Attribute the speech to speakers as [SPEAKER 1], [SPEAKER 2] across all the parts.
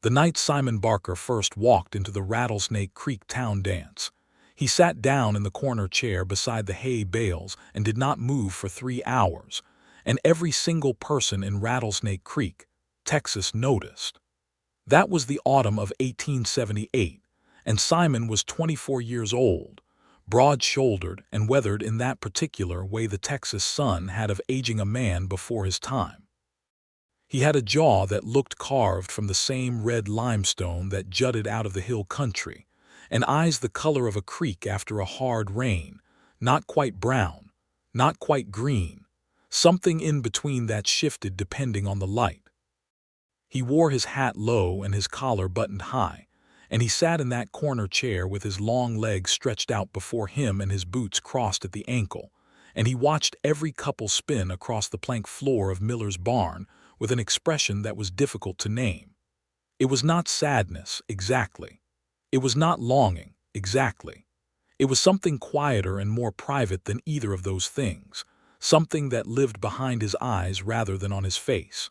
[SPEAKER 1] The night Simon Barker first walked into the Rattlesnake Creek town dance, he sat down in the corner chair beside the hay bales and did not move for 3 hours, and every single person in Rattlesnake Creek, Texas, noticed. That was the autumn of 1878, and Simon was 24 years old, broad-shouldered and weathered in that particular way the Texas sun had of aging a man before his time. He had a jaw that looked carved from the same red limestone that jutted out of the hill country, and eyes the color of a creek after a hard rain, not quite brown, not quite green, something in between that shifted depending on the light. He wore his hat low and his collar buttoned high, and he sat in that corner chair with his long legs stretched out before him and his boots crossed at the ankle, and he watched every couple spin across the plank floor of Miller's barn with an expression that was difficult to name. It was not sadness, exactly. It was not longing, exactly. It was something quieter and more private than either of those things, something that lived behind his eyes rather than on his face.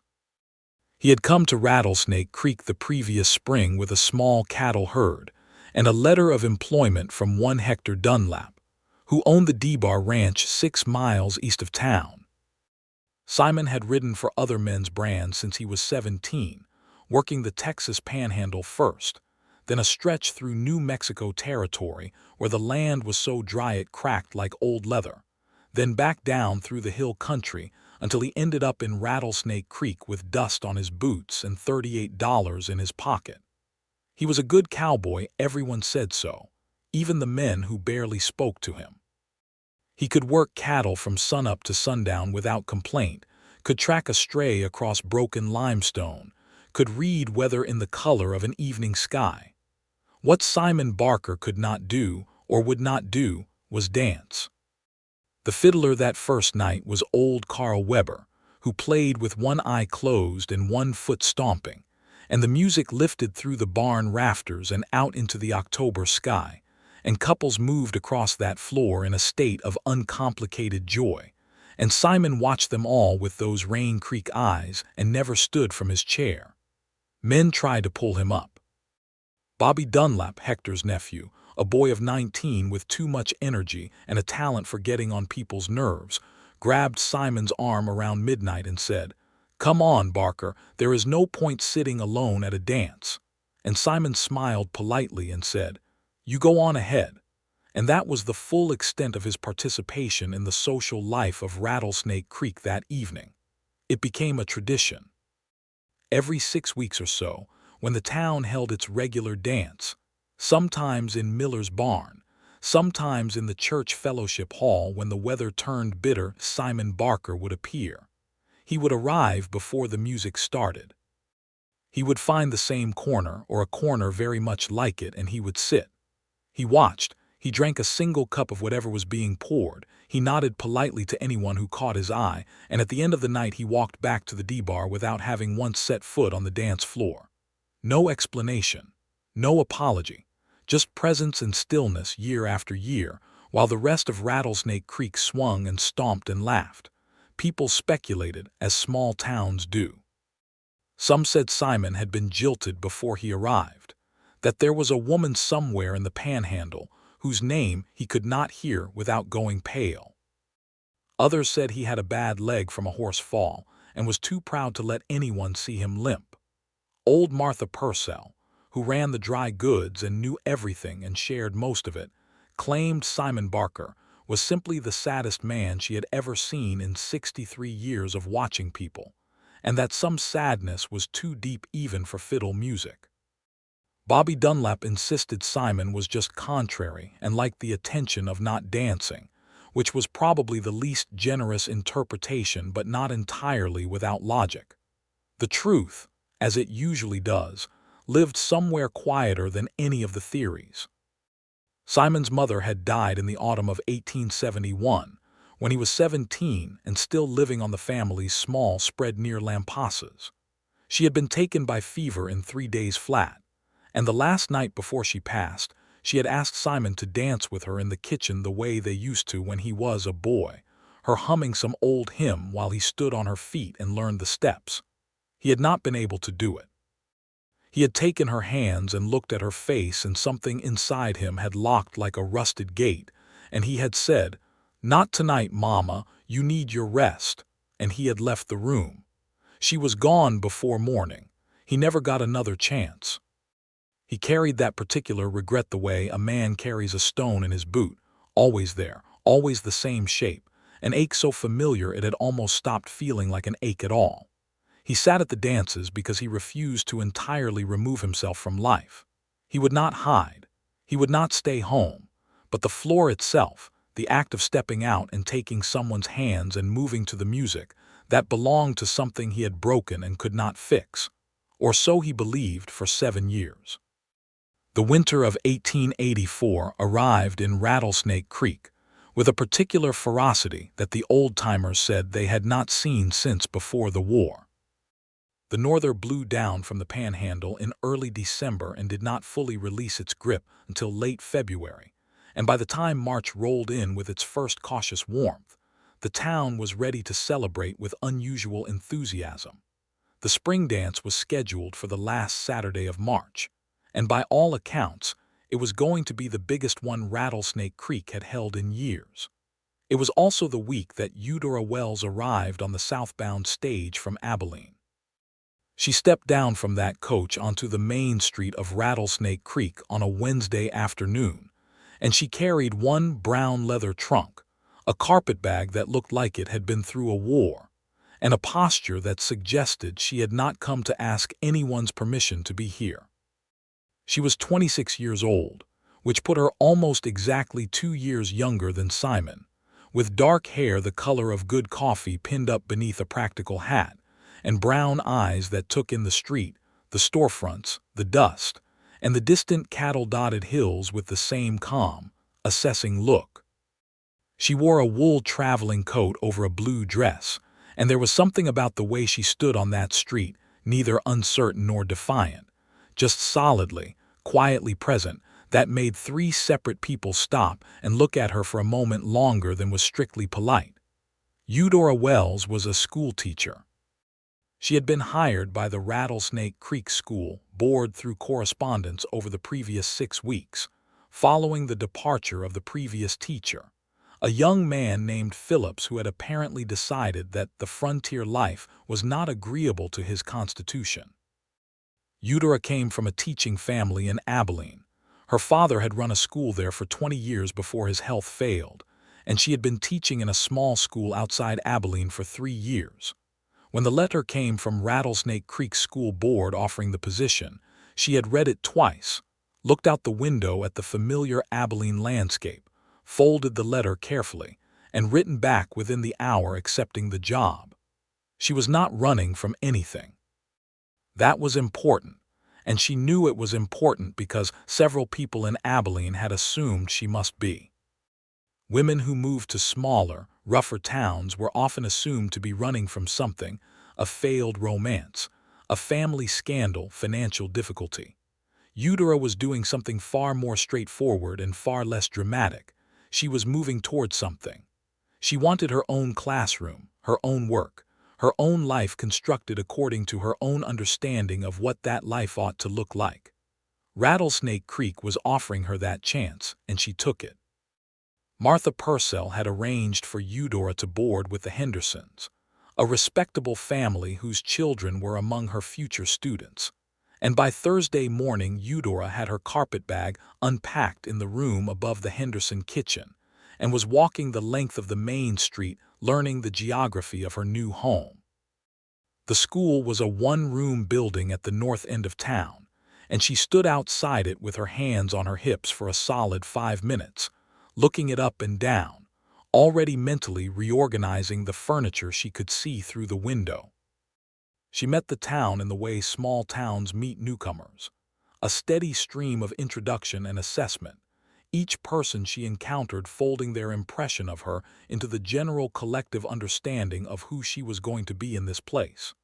[SPEAKER 1] He had come to Rattlesnake Creek the previous spring with a small cattle herd and a letter of employment from one Hector Dunlap, who owned the D-Bar Ranch 6 miles east of town. Simon had ridden for other men's brands since he was 17, working the Texas Panhandle first, then a stretch through New Mexico territory where the land was so dry it cracked like old leather, then back down through the hill country until he ended up in Rattlesnake Creek with dust on his boots and $38 in his pocket. He was a good cowboy, everyone said so, even the men who barely spoke to him. He could work cattle from sunup to sundown without complaint, could track a stray across broken limestone, could read weather in the color of an evening sky. What Simon Barker could not do, or would not do, was dance. The fiddler that first night was old Carl Weber, who played with one eye closed and one foot stomping, and the music lifted through the barn rafters and out into the October sky, and couples moved across that floor in a state of uncomplicated joy, and Simon watched them all with those Rain Creek eyes and never stood from his chair. Men tried to pull him up. Bobby Dunlap, Hector's nephew, a boy of 19 with too much energy and a talent for getting on people's nerves, grabbed Simon's arm around midnight and said, "Come on, Barker, there is no point sitting alone at a dance." And Simon smiled politely and said, "You go on ahead." And that was the full extent of his participation in the social life of Rattlesnake Creek that evening. It became a tradition. Every 6 weeks or so, when the town held its regular dance, sometimes in Miller's barn, sometimes in the church fellowship hall when the weather turned bitter, Simon Barker would appear. He would arrive before the music started. He would find the same corner or a corner very much like it and he would sit. He watched, he drank a single cup of whatever was being poured, he nodded politely to anyone who caught his eye, and at the end of the night he walked back to the D-Bar without having once set foot on the dance floor. No explanation, no apology, just presence and stillness year after year, while the rest of Rattlesnake Creek swung and stomped and laughed. People speculated, as small towns do. Some said Simon had been jilted before he arrived, that there was a woman somewhere in the Panhandle whose name he could not hear without going pale. Others said he had a bad leg from a horse fall and was too proud to let anyone see him limp. Old Martha Purcell, who ran the dry goods and knew everything and shared most of it, claimed Simon Barker was simply the saddest man she had ever seen in 63 years of watching people, and that some sadness was too deep even for fiddle music. Bobby Dunlap insisted Simon was just contrary and liked the attention of not dancing, which was probably the least generous interpretation but not entirely without logic. The truth, as it usually does, lived somewhere quieter than any of the theories. Simon's mother had died in the autumn of 1871, when he was 17 and still living on the family's small spread near Lampasas. She had been taken by fever in 3 days flat, and the last night before she passed, she had asked Simon to dance with her in the kitchen the way they used to when he was a boy, her humming some old hymn while he stood on her feet and learned the steps. He had not been able to do it. He had taken her hands and looked at her face, and something inside him had locked like a rusted gate, and he had said, "Not tonight, Mama, you need your rest," and he had left the room. She was gone before morning. He never got another chance. He carried that particular regret the way a man carries a stone in his boot, always there, always the same shape, an ache so familiar it had almost stopped feeling like an ache at all. He sat at the dances because he refused to entirely remove himself from life. He would not hide. He would not stay home. But the floor itself, the act of stepping out and taking someone's hands and moving to the music, that belonged to something he had broken and could not fix. Or so he believed for 7 years. The winter of 1884 arrived in Rattlesnake Creek with a particular ferocity that the old-timers said they had not seen since before the war. The norther blew down from the panhandle in early December and did not fully release its grip until late February, and by the time March rolled in with its first cautious warmth, the town was ready to celebrate with unusual enthusiasm. The spring dance was scheduled for the last Saturday of March, and by all accounts, it was going to be the biggest one Rattlesnake Creek had held in years. It was also the week that Eudora Wells arrived on the southbound stage from Abilene. She stepped down from that coach onto the main street of Rattlesnake Creek on a Wednesday afternoon, and she carried one brown leather trunk, a carpetbag that looked like it had been through a war, and a posture that suggested she had not come to ask anyone's permission to be here. She was 26 years old, which put her almost exactly 2 years younger than Simon, with dark hair the color of good coffee pinned up beneath a practical hat, and brown eyes that took in the street, the storefronts, the dust, and the distant cattle-dotted hills with the same calm, assessing look. She wore a wool traveling coat over a blue dress, and there was something about the way she stood on that street, neither uncertain nor defiant, just solidly, quietly present, that made 3 separate people stop and look at her for a moment longer than was strictly polite. Eudora Wells was a schoolteacher. She had been hired by the Rattlesnake Creek School Board through correspondence over the previous 6 weeks, following the departure of the previous teacher, a young man named Phillips who had apparently decided that the frontier life was not agreeable to his constitution. Eudora came from a teaching family in Abilene. Her father had run a school there for 20 years before his health failed, and she had been teaching in a small school outside Abilene for 3 years. When the letter came from Rattlesnake Creek School Board offering the position, she had read it twice, looked out the window at the familiar Abilene landscape, folded the letter carefully, and written back within the hour accepting the job. She was not running from anything. That was important, and she knew it was important because several people in Abilene had assumed she must be. Women who moved to smaller, rougher towns were often assumed to be running from something, a failed romance, a family scandal, financial difficulty. Eudora was doing something far more straightforward and far less dramatic. She was moving towards something. She wanted her own classroom, her own work, her own life constructed according to her own understanding of what that life ought to look like. Rattlesnake Creek was offering her that chance, and she took it. Martha Purcell had arranged for Eudora to board with the Hendersons, a respectable family whose children were among her future students, and by Thursday morning Eudora had her carpetbag unpacked in the room above the Henderson kitchen and was walking the length of the main street learning the geography of her new home. The school was a one-room building at the north end of town, and she stood outside it with her hands on her hips for a solid 5 minutes, looking it up and down, already mentally reorganizing the furniture she could see through the window. She met the town in the way small towns meet newcomers, a steady stream of introduction and assessment, each person she encountered folding their impression of her into the general collective understanding of who she was going to be in this place.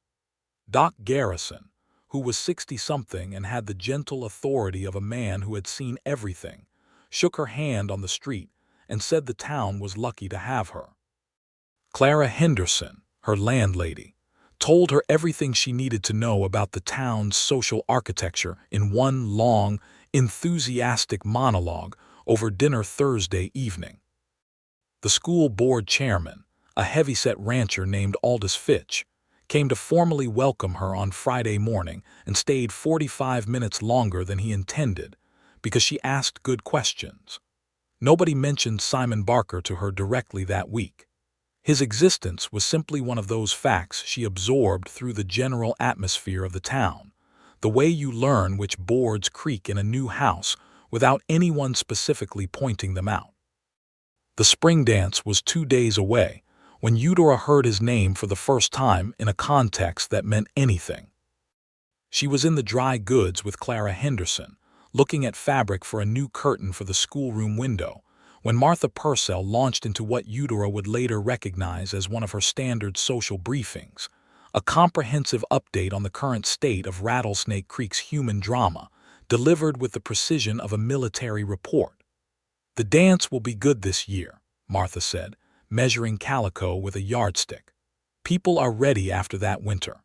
[SPEAKER 1] Doc Garrison, who was 60-something and had the gentle authority of a man who had seen everything, shook her hand on the street and said the town was lucky to have her. Clara Henderson, her landlady, told her everything she needed to know about the town's social architecture in one long, enthusiastic monologue over dinner Thursday evening. The school board chairman, a heavyset rancher named Aldous Fitch, came to formally welcome her on Friday morning and stayed 45 minutes longer than he intended because she asked good questions. Nobody mentioned Simon Barker to her directly that week. His existence was simply one of those facts she absorbed through the general atmosphere of the town, the way you learn which boards creak in a new house without anyone specifically pointing them out. The spring dance was 2 days away when Eudora heard his name for the first time in a context that meant anything. She was in the dry goods with Clara Henderson, looking at fabric for a new curtain for the schoolroom window, when Martha Purcell launched into what Eudora would later recognize as one of her standard social briefings, a comprehensive update on the current state of Rattlesnake Creek's human drama, delivered with the precision of a military report. "The dance will be good this year," Martha said, measuring calico with a yardstick. "People are ready after that winter.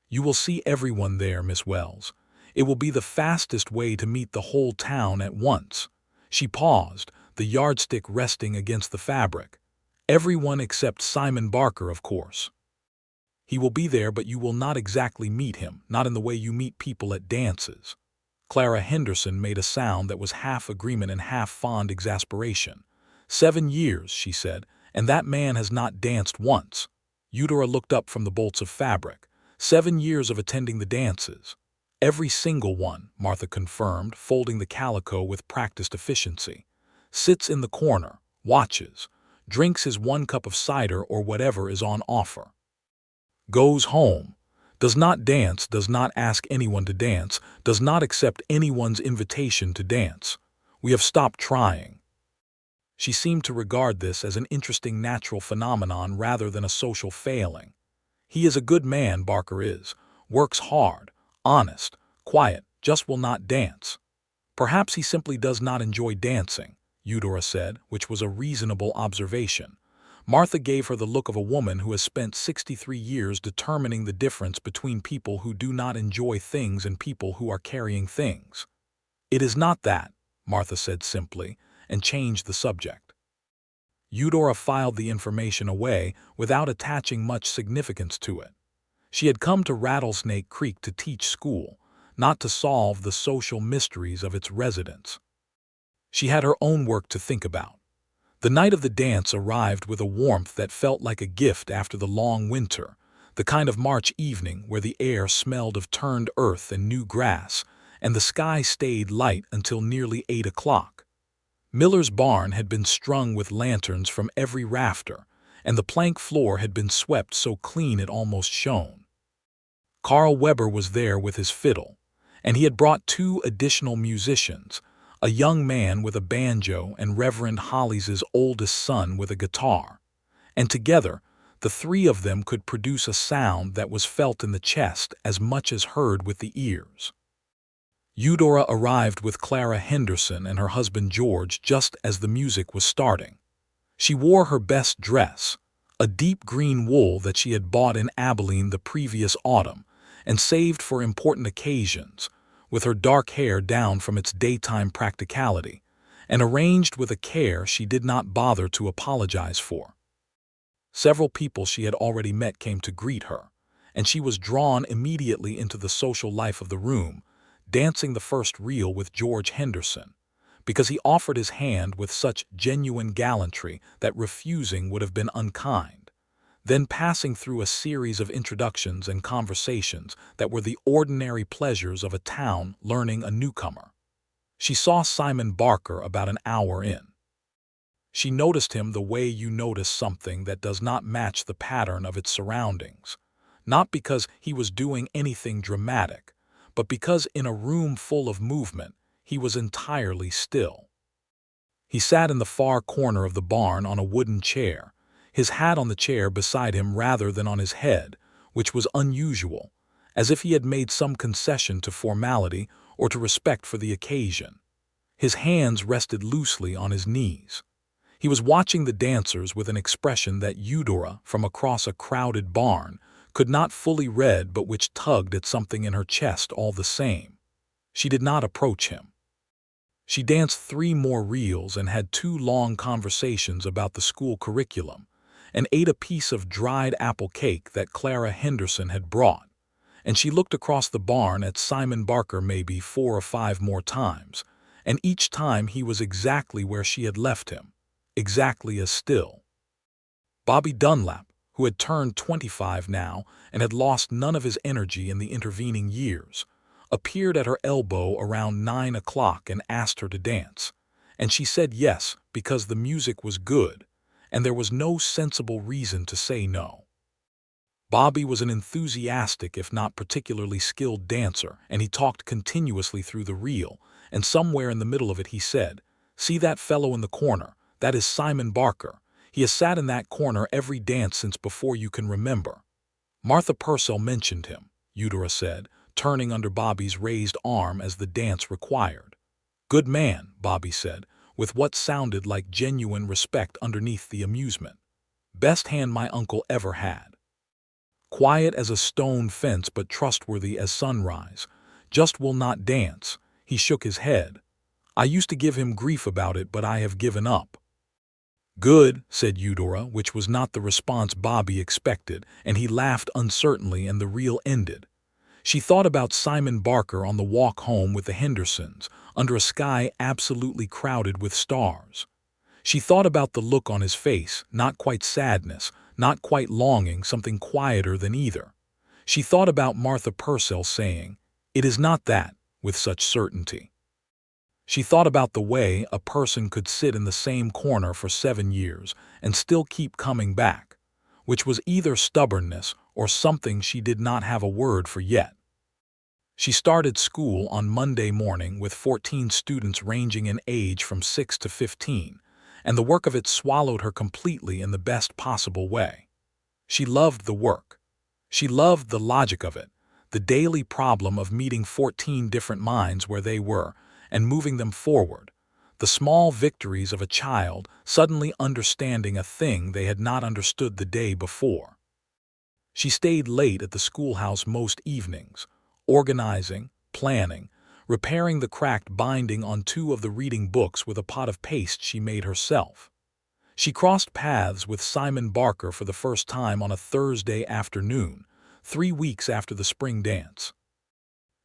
[SPEAKER 1] You will see everyone there, Miss Wells. It will be the fastest way to meet the whole town at once." She paused, the yardstick resting against the fabric. "Everyone except Simon Barker, of course. He will be there, but you will not exactly meet him, not in the way you meet people at dances." Clara Henderson made a sound that was half agreement and half fond exasperation. "7 years," she said, "and that man has not danced once." Eudora looked up from the bolts of fabric. "7 years of attending the dances." "Every single one," Martha confirmed, folding the calico with practiced efficiency. "Sits in the corner, watches, drinks his 1 cup of cider or whatever is on offer. Goes home, does not dance, does not ask anyone to dance, does not accept anyone's invitation to dance. We have stopped trying." She seemed to regard this as an interesting natural phenomenon rather than a social failing. "He is a good man, Barker is, works hard, honest, quiet, just will not dance." "Perhaps he simply does not enjoy dancing," Eudora said, which was a reasonable observation. Martha gave her the look of a woman who has spent 63 years determining the difference between people who do not enjoy things and people who are carrying things. "It is not that," Martha said simply, and changed the subject. Eudora filed the information away without attaching much significance to it. She had come to Rattlesnake Creek to teach school, not to solve the social mysteries of its residents. She had her own work to think about. The night of the dance arrived with a warmth that felt like a gift after the long winter, the kind of March evening where the air smelled of turned earth and new grass, and the sky stayed light until nearly 8 o'clock. Miller's barn had been strung with lanterns from every rafter, and the plank floor had been swept so clean it almost shone. Carl Weber was there with his fiddle, and he had brought 2 additional musicians, a young man with a banjo and Reverend Hollies' oldest son with a guitar, and together the 3 of them could produce a sound that was felt in the chest as much as heard with the ears. Eudora arrived with Clara Henderson and her husband George just as the music was starting. She wore her best dress, a deep green wool that she had bought in Abilene the previous autumn and saved for important occasions, with her dark hair down from its daytime practicality, and arranged with a care she did not bother to apologize for. Several people she had already met came to greet her, and she was drawn immediately into the social life of the room, dancing the first reel with George Henderson, because he offered his hand with such genuine gallantry that refusing would have been unkind, then passing through a series of introductions and conversations that were the ordinary pleasures of a town learning a newcomer. She saw Simon Barker about an hour in. She noticed him the way you notice something that does not match the pattern of its surroundings, not because he was doing anything dramatic, but because in a room full of movement, he was entirely still. He sat in the far corner of the barn on a wooden chair, his hat on the chair beside him rather than on his head, which was unusual, as if he had made some concession to formality or to respect for the occasion. His hands rested loosely on his knees. He was watching the dancers with an expression that Eudora, from across a crowded barn, could not fully read but which tugged at something in her chest all the same. She did not approach him. She danced 3 more reels and had 2 long conversations about the school curriculum, and ate a piece of dried apple cake that Clara Henderson had brought, and she looked across the barn at Simon Barker maybe 4 or 5 more times, and each time he was exactly where she had left him, exactly as still. Bobby Dunlap, who had turned 25 now and had lost none of his energy in the intervening years, appeared at her elbow around 9 o'clock and asked her to dance, and she said yes because the music was good, and there was no sensible reason to say no. Bobby was an enthusiastic if not particularly skilled dancer, and he talked continuously through the reel, and somewhere in the middle of it he said, "See that fellow in the corner? That is Simon Barker. He has sat in that corner every dance since before you can remember." Martha Purcell mentioned him, Eudora said, turning under Bobby's raised arm as the dance required. "Good man," Bobby said, with what sounded like genuine respect underneath the amusement. "Best hand my uncle ever had. Quiet as a stone fence but trustworthy as sunrise. Just will not dance." He shook his head. "I used to give him grief about it, but I have given up." "Good," said Eudora, which was not the response Bobby expected, and he laughed uncertainly and the reel ended. She thought about Simon Barker on the walk home with the Hendersons, under a sky absolutely crowded with stars. She thought about the look on his face, not quite sadness, not quite longing, something quieter than either. She thought about Martha Purcell saying, "It is not that," with such certainty. She thought about the way a person could sit in the same corner for 7 years and still keep coming back, which was either stubbornness or something she did not have a word for yet. She started school on Monday morning with 14 students ranging in age from 6 to 15, and the work of it swallowed her completely in the best possible way. She loved the work. She loved the logic of it, the daily problem of meeting 14 different minds where they were and moving them forward, the small victories of a child suddenly understanding a thing they had not understood the day before. She stayed late at the schoolhouse most evenings, organizing, planning, repairing the cracked binding on 2 of the reading books with a pot of paste she made herself. She crossed paths with Simon Barker for the first time on a Thursday afternoon, 3 weeks after the spring dance.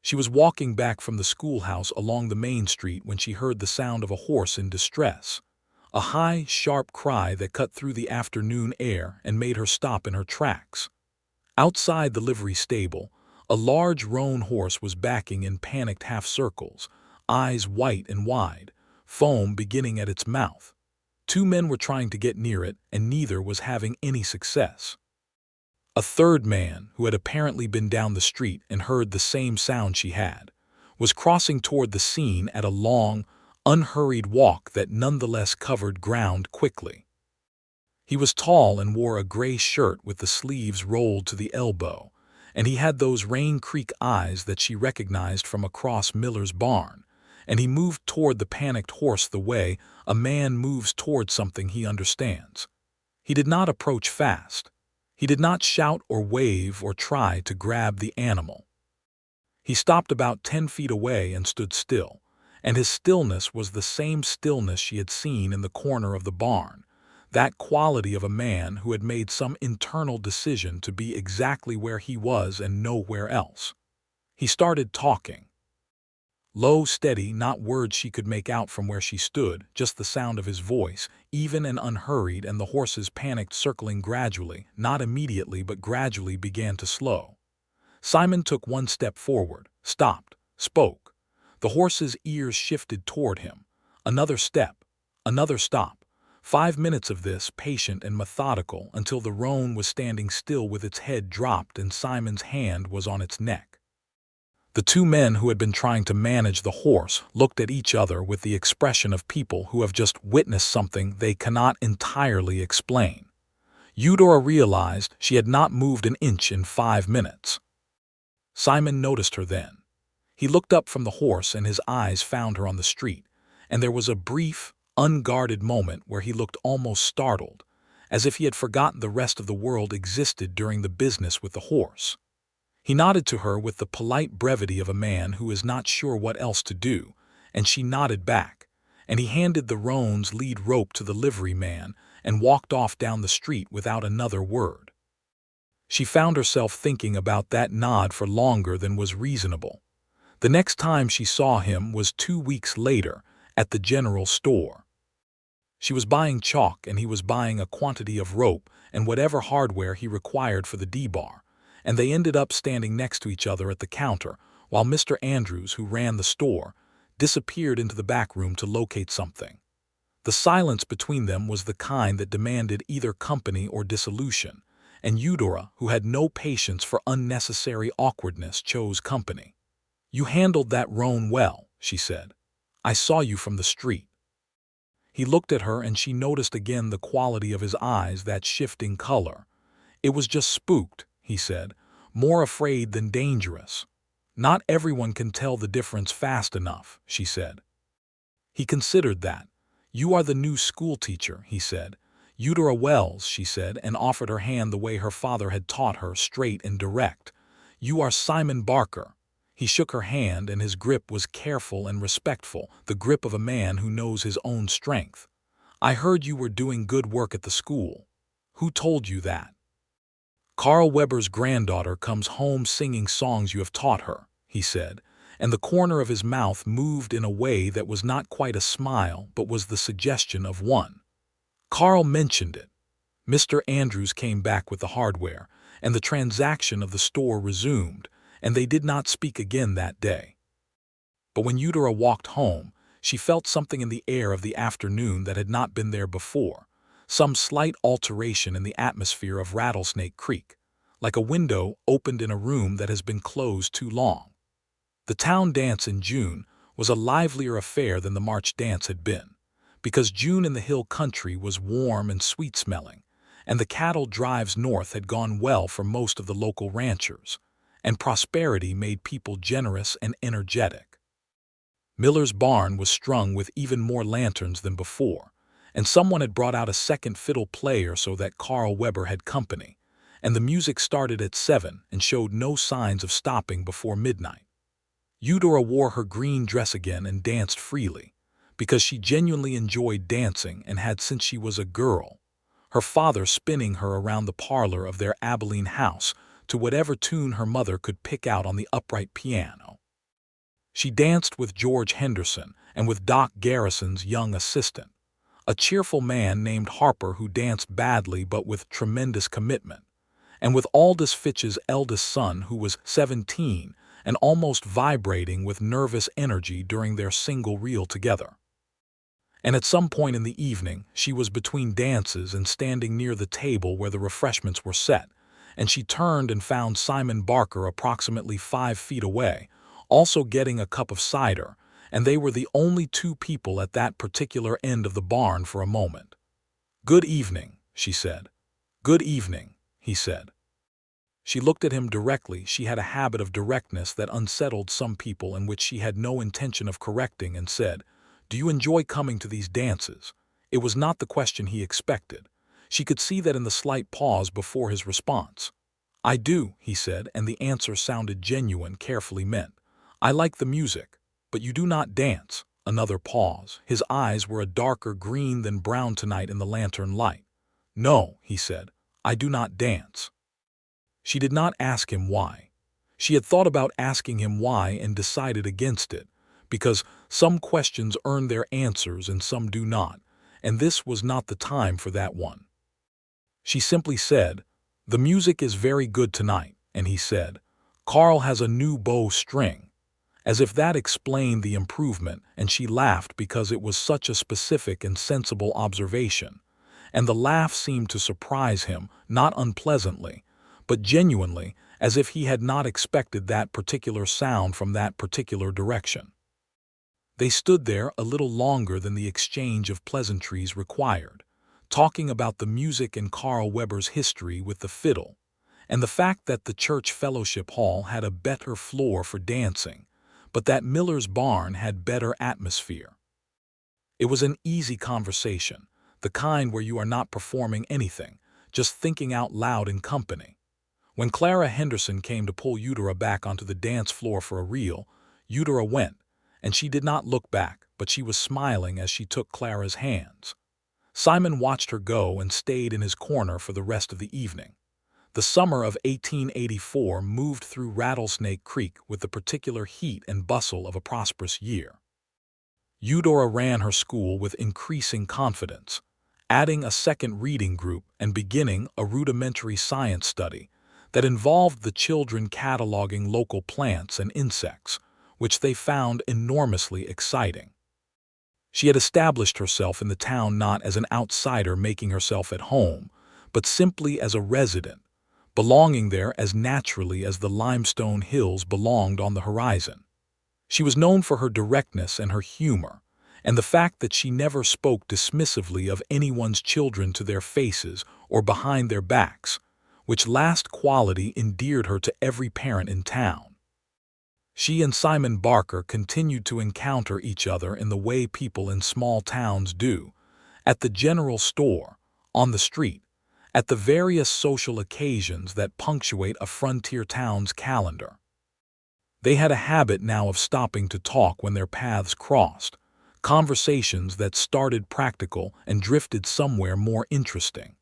[SPEAKER 1] She was walking back from the schoolhouse along the main street when she heard the sound of a horse in distress, a high, sharp cry that cut through the afternoon air and made her stop in her tracks. Outside the livery stable, a large roan horse was backing in panicked half-circles, eyes white and wide, foam beginning at its mouth. 2 men were trying to get near it, and neither was having any success. A third man, who had apparently been down the street and heard the same sound she had, was crossing toward the scene at a long, unhurried walk that nonetheless covered ground quickly. He was tall and wore a gray shirt with the sleeves rolled to the elbow, and he had those Rain Creek eyes that she recognized from across Miller's barn, and he moved toward the panicked horse the way a man moves toward something he understands. He did not approach fast. He did not shout or wave or try to grab the animal. He stopped about 10 feet away and stood still, and his stillness was the same stillness she had seen in the corner of the barn, that quality of a man who had made some internal decision to be exactly where he was and nowhere else. He started talking. Low, steady, not words she could make out from where she stood, just the sound of his voice, even and unhurried, and the horse's panicked circling gradually, not immediately but gradually began to slow. Simon took 1 step forward, stopped, spoke. The horse's ears shifted toward him. Another step, another stop. 5 minutes of this, patient and methodical, until the roan was standing still with its head dropped and Simon's hand was on its neck. The 2 men who had been trying to manage the horse looked at each other with the expression of people who have just witnessed something they cannot entirely explain. Eudora realized she had not moved an inch in 5 minutes. Simon noticed her then. He looked up from the horse and his eyes found her on the street, and there was a brief, unguarded moment where he looked almost startled, as if he had forgotten the rest of the world existed during the business with the horse. He nodded to her with the polite brevity of a man who is not sure what else to do, and she nodded back, and he handed the roan's lead rope to the livery man and walked off down the street without another word. She found herself thinking about that nod for longer than was reasonable. The next time she saw him was 2 weeks later at the general store. She was buying chalk and he was buying a quantity of rope and whatever hardware he required for the D-bar, and they ended up standing next to each other at the counter while Mr. Andrews, who ran the store, disappeared into the back room to locate something. The silence between them was the kind that demanded either company or dissolution, and Eudora, who had no patience for unnecessary awkwardness, chose company. "You handled that roan well," she said. "I saw you from the street." He looked at her and she noticed again the quality of his eyes, that shifting color. "It was just spooked," he said, "more afraid than dangerous." "Not everyone can tell the difference fast enough," she said. He considered that. "You are the new schoolteacher," he said. "Eudora Wells," she said, and offered her hand the way her father had taught her, straight and direct. "You are Simon Barker." He shook her hand, and his grip was careful and respectful, the grip of a man who knows his own strength. "I heard you were doing good work at the school." "Who told you that?" "Carl Weber's granddaughter comes home singing songs you have taught her," he said, and the corner of his mouth moved in a way that was not quite a smile but was the suggestion of one. Carl mentioned it. Mr. Andrews came back with the hardware, and the transaction of the store resumed, and they did not speak again that day. But when Eudora walked home, she felt something in the air of the afternoon that had not been there before, some slight alteration in the atmosphere of Rattlesnake Creek, like a window opened in a room that has been closed too long. The town dance in June was a livelier affair than the March dance had been, because June in the hill country was warm and sweet-smelling, and the cattle drives north had gone well for most of the local ranchers, and prosperity made people generous and energetic. Miller's barn was strung with even more lanterns than before, and someone had brought out a second fiddle player so that Carl Weber had company, and the music started at 7 and showed no signs of stopping before midnight. Eudora wore her green dress again and danced freely, because she genuinely enjoyed dancing and had since she was a girl, her father spinning her around the parlor of their Abilene house to whatever tune her mother could pick out on the upright piano. She danced with George Henderson and with Doc Garrison's young assistant, a cheerful man named Harper who danced badly but with tremendous commitment, and with Aldous Fitch's eldest son who was 17 and almost vibrating with nervous energy during their single reel together. And at some point in the evening, she was between dances and standing near the table where the refreshments were set, and she turned and found Simon Barker approximately 5 feet away, also getting a cup of cider, and they were the only 2 people at that particular end of the barn for a moment. "Good evening," she said. "Good evening," he said. She looked at him directly. She had a habit of directness that unsettled some people and which she had no intention of correcting, and said, "Do you enjoy coming to these dances?" It was not the question he expected. She could see that in the slight pause before his response. "I do," he said, and the answer sounded genuine, carefully meant. "I like the music, but you do not dance." Another pause. His eyes were a darker green than brown tonight in the lantern light. "No," he said, "I do not dance." She did not ask him why. She had thought about asking him why and decided against it, because some questions earn their answers and some do not, and this was not the time for that one. She simply said, "The music is very good tonight," and he said, "Carl has a new bow string," as if that explained the improvement, and she laughed because it was such a specific and sensible observation, and the laugh seemed to surprise him, not unpleasantly, but genuinely, as if he had not expected that particular sound from that particular direction. They stood there a little longer than the exchange of pleasantries required, talking about the music and Carl Weber's history with the fiddle, and the fact that the church fellowship hall had a better floor for dancing, but that Miller's barn had better atmosphere. It was an easy conversation. the kind where you are not performing anything, just thinking out loud in company. When Clara Henderson came to pull Eudora back onto the dance floor for a reel, Eudora went, and she did not look back, but she was smiling as she took Clara's hands. Simon watched her go and stayed in his corner for the rest of the evening. The summer of 1884 moved through Rattlesnake Creek with the particular heat and bustle of a prosperous year. Eudora ran her school with increasing confidence, adding a second reading group and beginning a rudimentary science study that involved the children cataloging local plants and insects, which they found enormously exciting. She had established herself in the town not as an outsider making herself at home, but simply as a resident, belonging there as naturally as the limestone hills belonged on the horizon. She was known for her directness and her humor, and the fact that she never spoke dismissively of anyone's children to their faces or behind their backs, which last quality endeared her to every parent in town. She and Simon Barker continued to encounter each other in the way people in small towns do, at the general store, on the street, at the various social occasions that punctuate a frontier town's calendar. They had a habit now of stopping to talk when their paths crossed, conversations that started practical and drifted somewhere more interesting.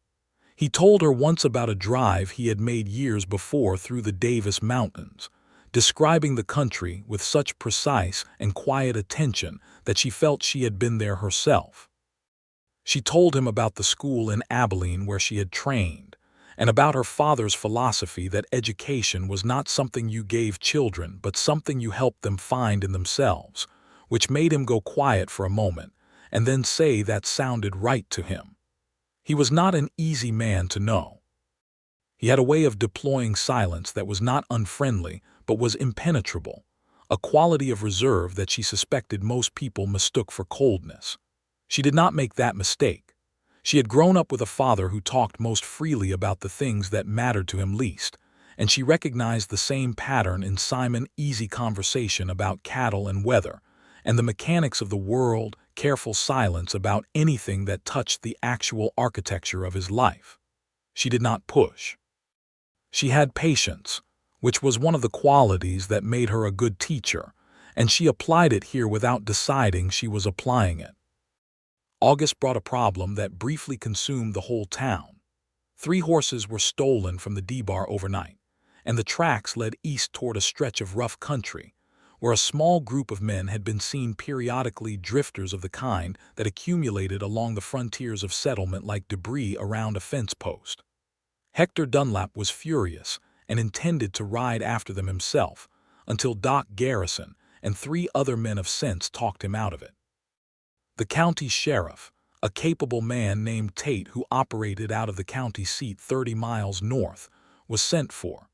[SPEAKER 1] He told her once about a drive he had made years before through the Davis Mountains, describing the country with such precise and quiet attention that she felt she had been there herself. She told him about the school in Abilene where she had trained, and about her father's philosophy that education was not something you gave children but something you helped them find in themselves, which made him go quiet for a moment and then say that sounded right to him. He was not an easy man to know. He had a way of deploying silence that was not unfriendly but was impenetrable, a quality of reserve that she suspected most people mistook for coldness. She did not make that mistake. She had grown up with a father who talked most freely about the things that mattered to him least, and she recognized the same pattern in Simon's easy conversation about cattle and weather, and the mechanics of the world, careful silence about anything that touched the actual architecture of his life. She did not push. She had patience, which was one of the qualities that made her a good teacher, and she applied it here without deciding she was applying it. August brought a problem that briefly consumed the whole town. 3 horses were stolen from the D-Bar overnight, and the tracks led east toward a stretch of rough country, where a small group of men had been seen periodically, drifters of the kind that accumulated along the frontiers of settlement like debris around a fence post. Hector Dunlap was furious and intended to ride after them himself, until Doc Garrison and 3 other men of sense talked him out of it. The county sheriff, a capable man named Tate who operated out of the county seat 30 miles north, was sent for.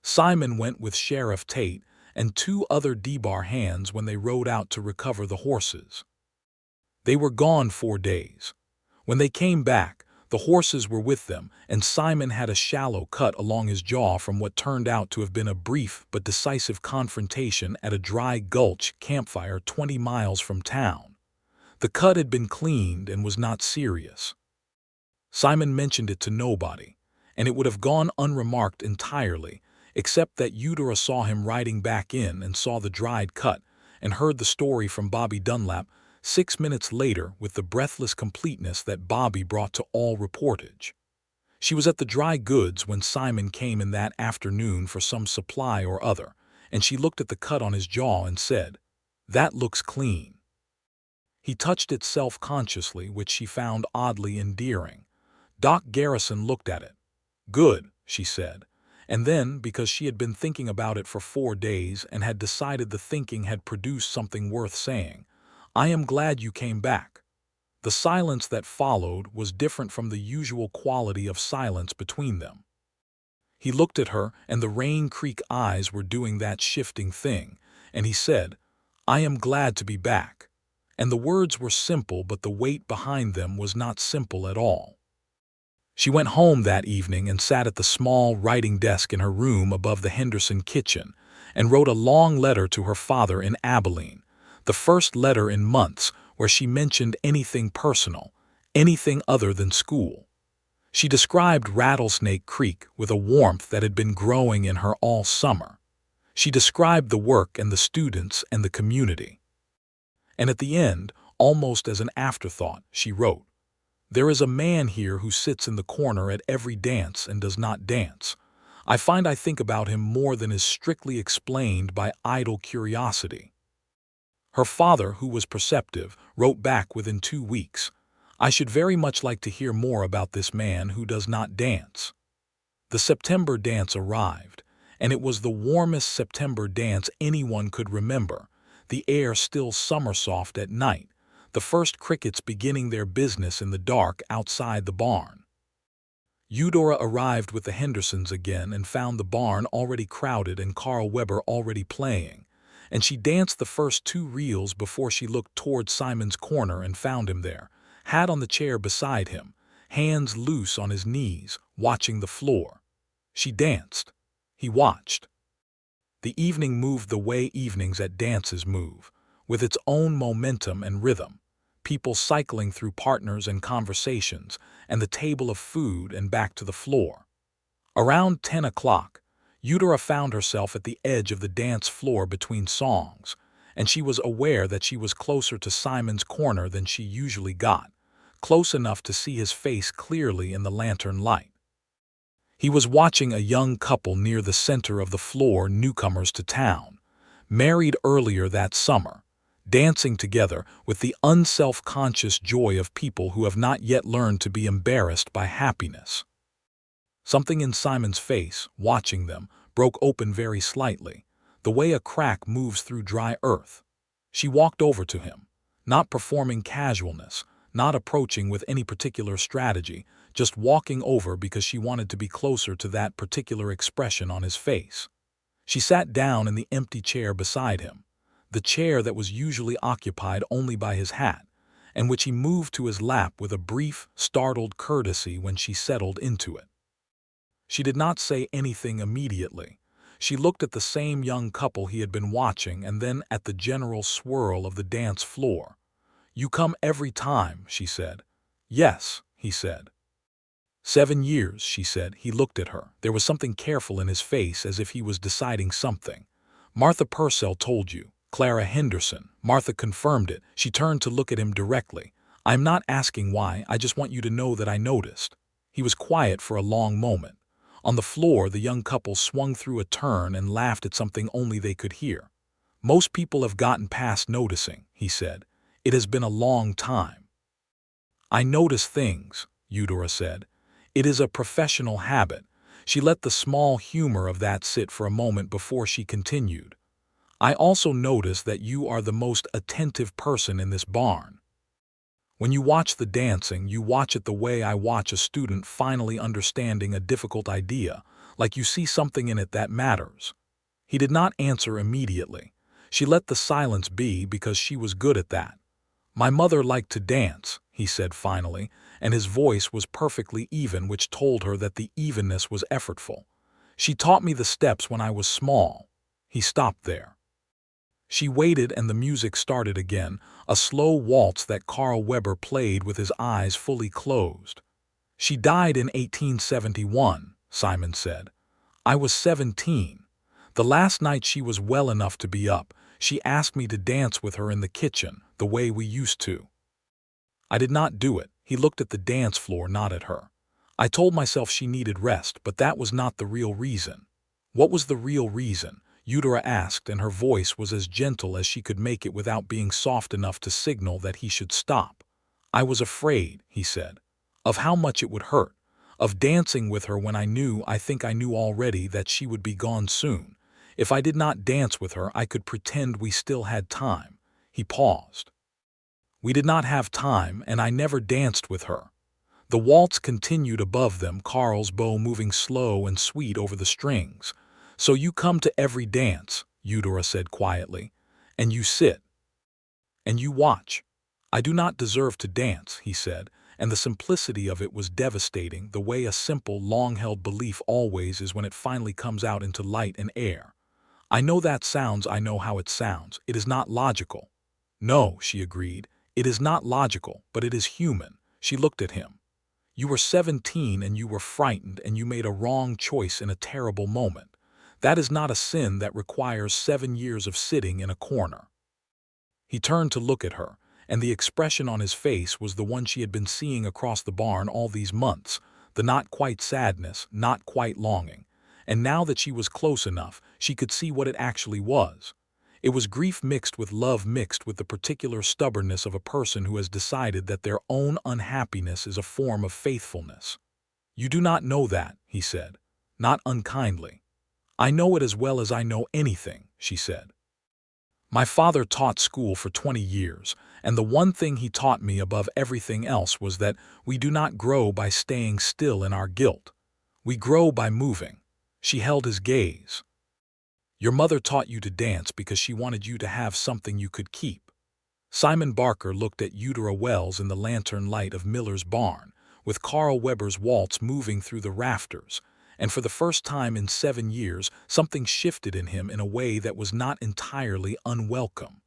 [SPEAKER 1] Simon went with Sheriff Tate and 2 other D-Bar hands when they rode out to recover the horses. They were gone 4 days. When they came back, the horses were with them, and Simon had a shallow cut along his jaw from what turned out to have been a brief but decisive confrontation at a dry gulch campfire 20 miles from town. The cut had been cleaned and was not serious. Simon mentioned it to nobody, and it would have gone unremarked entirely, except that Eudora saw him riding back in and saw the dried cut, and heard the story from Bobby Dunlap 6 minutes later with the breathless completeness that Bobby brought to all reportage. She was at the dry goods when Simon came in that afternoon for some supply or other, and she looked at the cut on his jaw and said, "That looks clean." He touched it self-consciously, which she found oddly endearing. Doc Garrison looked at it. "Good," she said, and then, because she had been thinking about it for 4 days and had decided the thinking had produced something worth saying, "I am glad you came back." The silence that followed was different from the usual quality of silence between them. He looked at her, and the Rain Creek eyes were doing that shifting thing, and he said, "I am glad to be back." And the words were simple, but the weight behind them was not simple at all. She went home that evening and sat at the small writing desk in her room above the Henderson kitchen and wrote a long letter to her father in Abilene, the first letter in months where she mentioned anything personal, anything other than school. She described Rattlesnake Creek with a warmth that had been growing in her all summer. She described the work and the students and the community. And at the end, almost as an afterthought, she wrote, "There is a man here who sits in the corner at every dance and does not dance. I think about him more than is strictly explained by idle curiosity." Her father, who was perceptive, wrote back within 2 weeks, "I should very much like to hear more about this man who does not dance." The September dance arrived, and it was the warmest September dance anyone could remember, the air still summer-soft at night, the first crickets beginning their business in the dark outside the barn. Eudora arrived with the Hendersons again and found the barn already crowded and Carl Weber already playing, and she danced the first 2 reels before she looked toward Simon's corner and found him there, hat on the chair beside him, hands loose on his knees, watching the floor. She danced. He watched. The evening moved the way evenings at dances move, with its own momentum and rhythm, people cycling through partners and conversations, and the table of food and back to the floor. Around 10 o'clock, Eudora found herself at the edge of the dance floor between songs, and she was aware that she was closer to Simon's corner than she usually got, close enough to see his face clearly in the lantern light. He was watching a young couple near the center of the floor, newcomers to town, married earlier that summer, dancing together with the unself-conscious joy of people who have not yet learned to be embarrassed by happiness. Something in Simon's face, watching them, broke open very slightly, the way a crack moves through dry earth. She walked over to him, not performing casualness, not approaching with any particular strategy, just walking over because she wanted to be closer to that particular expression on his face. She sat down in the empty chair beside him, the chair that was usually occupied only by his hat, and which he moved to his lap with a brief, startled courtesy when she settled into it. She did not say anything immediately. She looked at the same young couple he had been watching and then at the general swirl of the dance floor. "You come every time," she said. "Yes," he said. 7 years, she said. He looked at her. There was something careful in his face, as if he was deciding something. "Martha Purcell told you. Clara Henderson." Martha confirmed it. She turned to look at him directly. "I'm not asking why, I just want you to know that I noticed." He was quiet for a long moment. On the floor, the young couple swung through a turn and laughed at something only they could hear. "Most people have gotten past noticing," he said. "It has been a long time." "I notice things," Eudora said. "It is a professional habit." She let the small humor of that sit for a moment before she continued. "I also notice that you are the most attentive person in this barn. When you watch the dancing, you watch it the way I watch a student finally understanding a difficult idea, like you see something in it that matters." He did not answer immediately. She let the silence be because she was good at that. "My mother liked to dance," he said finally, and his voice was perfectly even, which told her that the evenness was effortful. "She taught me the steps when I was small." He stopped there. She waited and the music started again, a slow waltz that Carl Weber played with his eyes fully closed. "She died in 1871, Simon said. "I was 17. The last night she was well enough to be up, she asked me to dance with her in the kitchen, the way we used to. I did not do it." He looked at the dance floor, not at her. "I told myself she needed rest, but that was not the real reason." "What was the real reason?" Eudora asked, and her voice was as gentle as she could make it without being soft enough to signal that he should stop. "I was afraid," he said, "of how much it would hurt, of dancing with her when I think I knew already that she would be gone soon. If I did not dance with her, I could pretend we still had time." He paused. "We did not have time, and I never danced with her." The waltz continued above them, Carl's bow moving slow and sweet over the strings. "So you come to every dance," Eudora said quietly, "and you sit. And you watch." "I do not deserve to dance," he said, and the simplicity of it was devastating, the way a simple, long-held belief always is when it finally comes out into light and air. "I know I know how it sounds. It is not logical." "No," she agreed, "it is not logical, but it is human." She looked at him. "You were 17 and you were frightened and you made a wrong choice in a terrible moment. That is not a sin that requires 7 years of sitting in a corner." He turned to look at her, and the expression on his face was the one she had been seeing across the barn all these months, the not quite sadness, not quite longing. And now that she was close enough, she could see what it actually was. It was grief mixed with love, mixed with the particular stubbornness of a person who has decided that their own unhappiness is a form of faithfulness. "You do not know that," he said, not unkindly. "I know it as well as I know anything," she said. "My father taught school for 20 years, and the one thing he taught me above everything else was that we do not grow by staying still in our guilt. We grow by moving." She held his gaze. "Your mother taught you to dance because she wanted you to have something you could keep." Simon Barker looked at Eudora Wells in the lantern light of Miller's barn, with Carl Weber's waltz moving through the rafters, and for the first time in 7 years something shifted in him in a way that was not entirely unwelcome.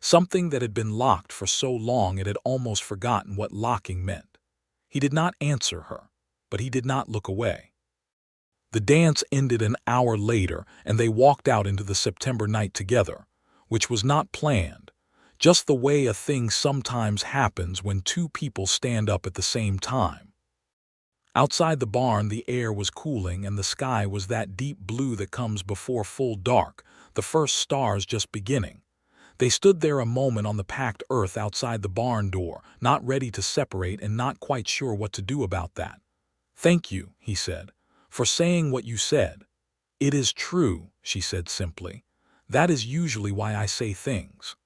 [SPEAKER 1] Something that had been locked for so long it had almost forgotten what locking meant. He did not answer her, but he did not look away. The dance ended an hour later, and they walked out into the September night together, which was not planned, just the way a thing sometimes happens when two people stand up at the same time. Outside the barn the air was cooling and the sky was that deep blue that comes before full dark, the first stars just beginning. They stood there a moment on the packed earth outside the barn door, not ready to separate and not quite sure what to do about that. "Thank you," he said, "for saying what you said." "It is true," she said simply. "That is usually why I say things."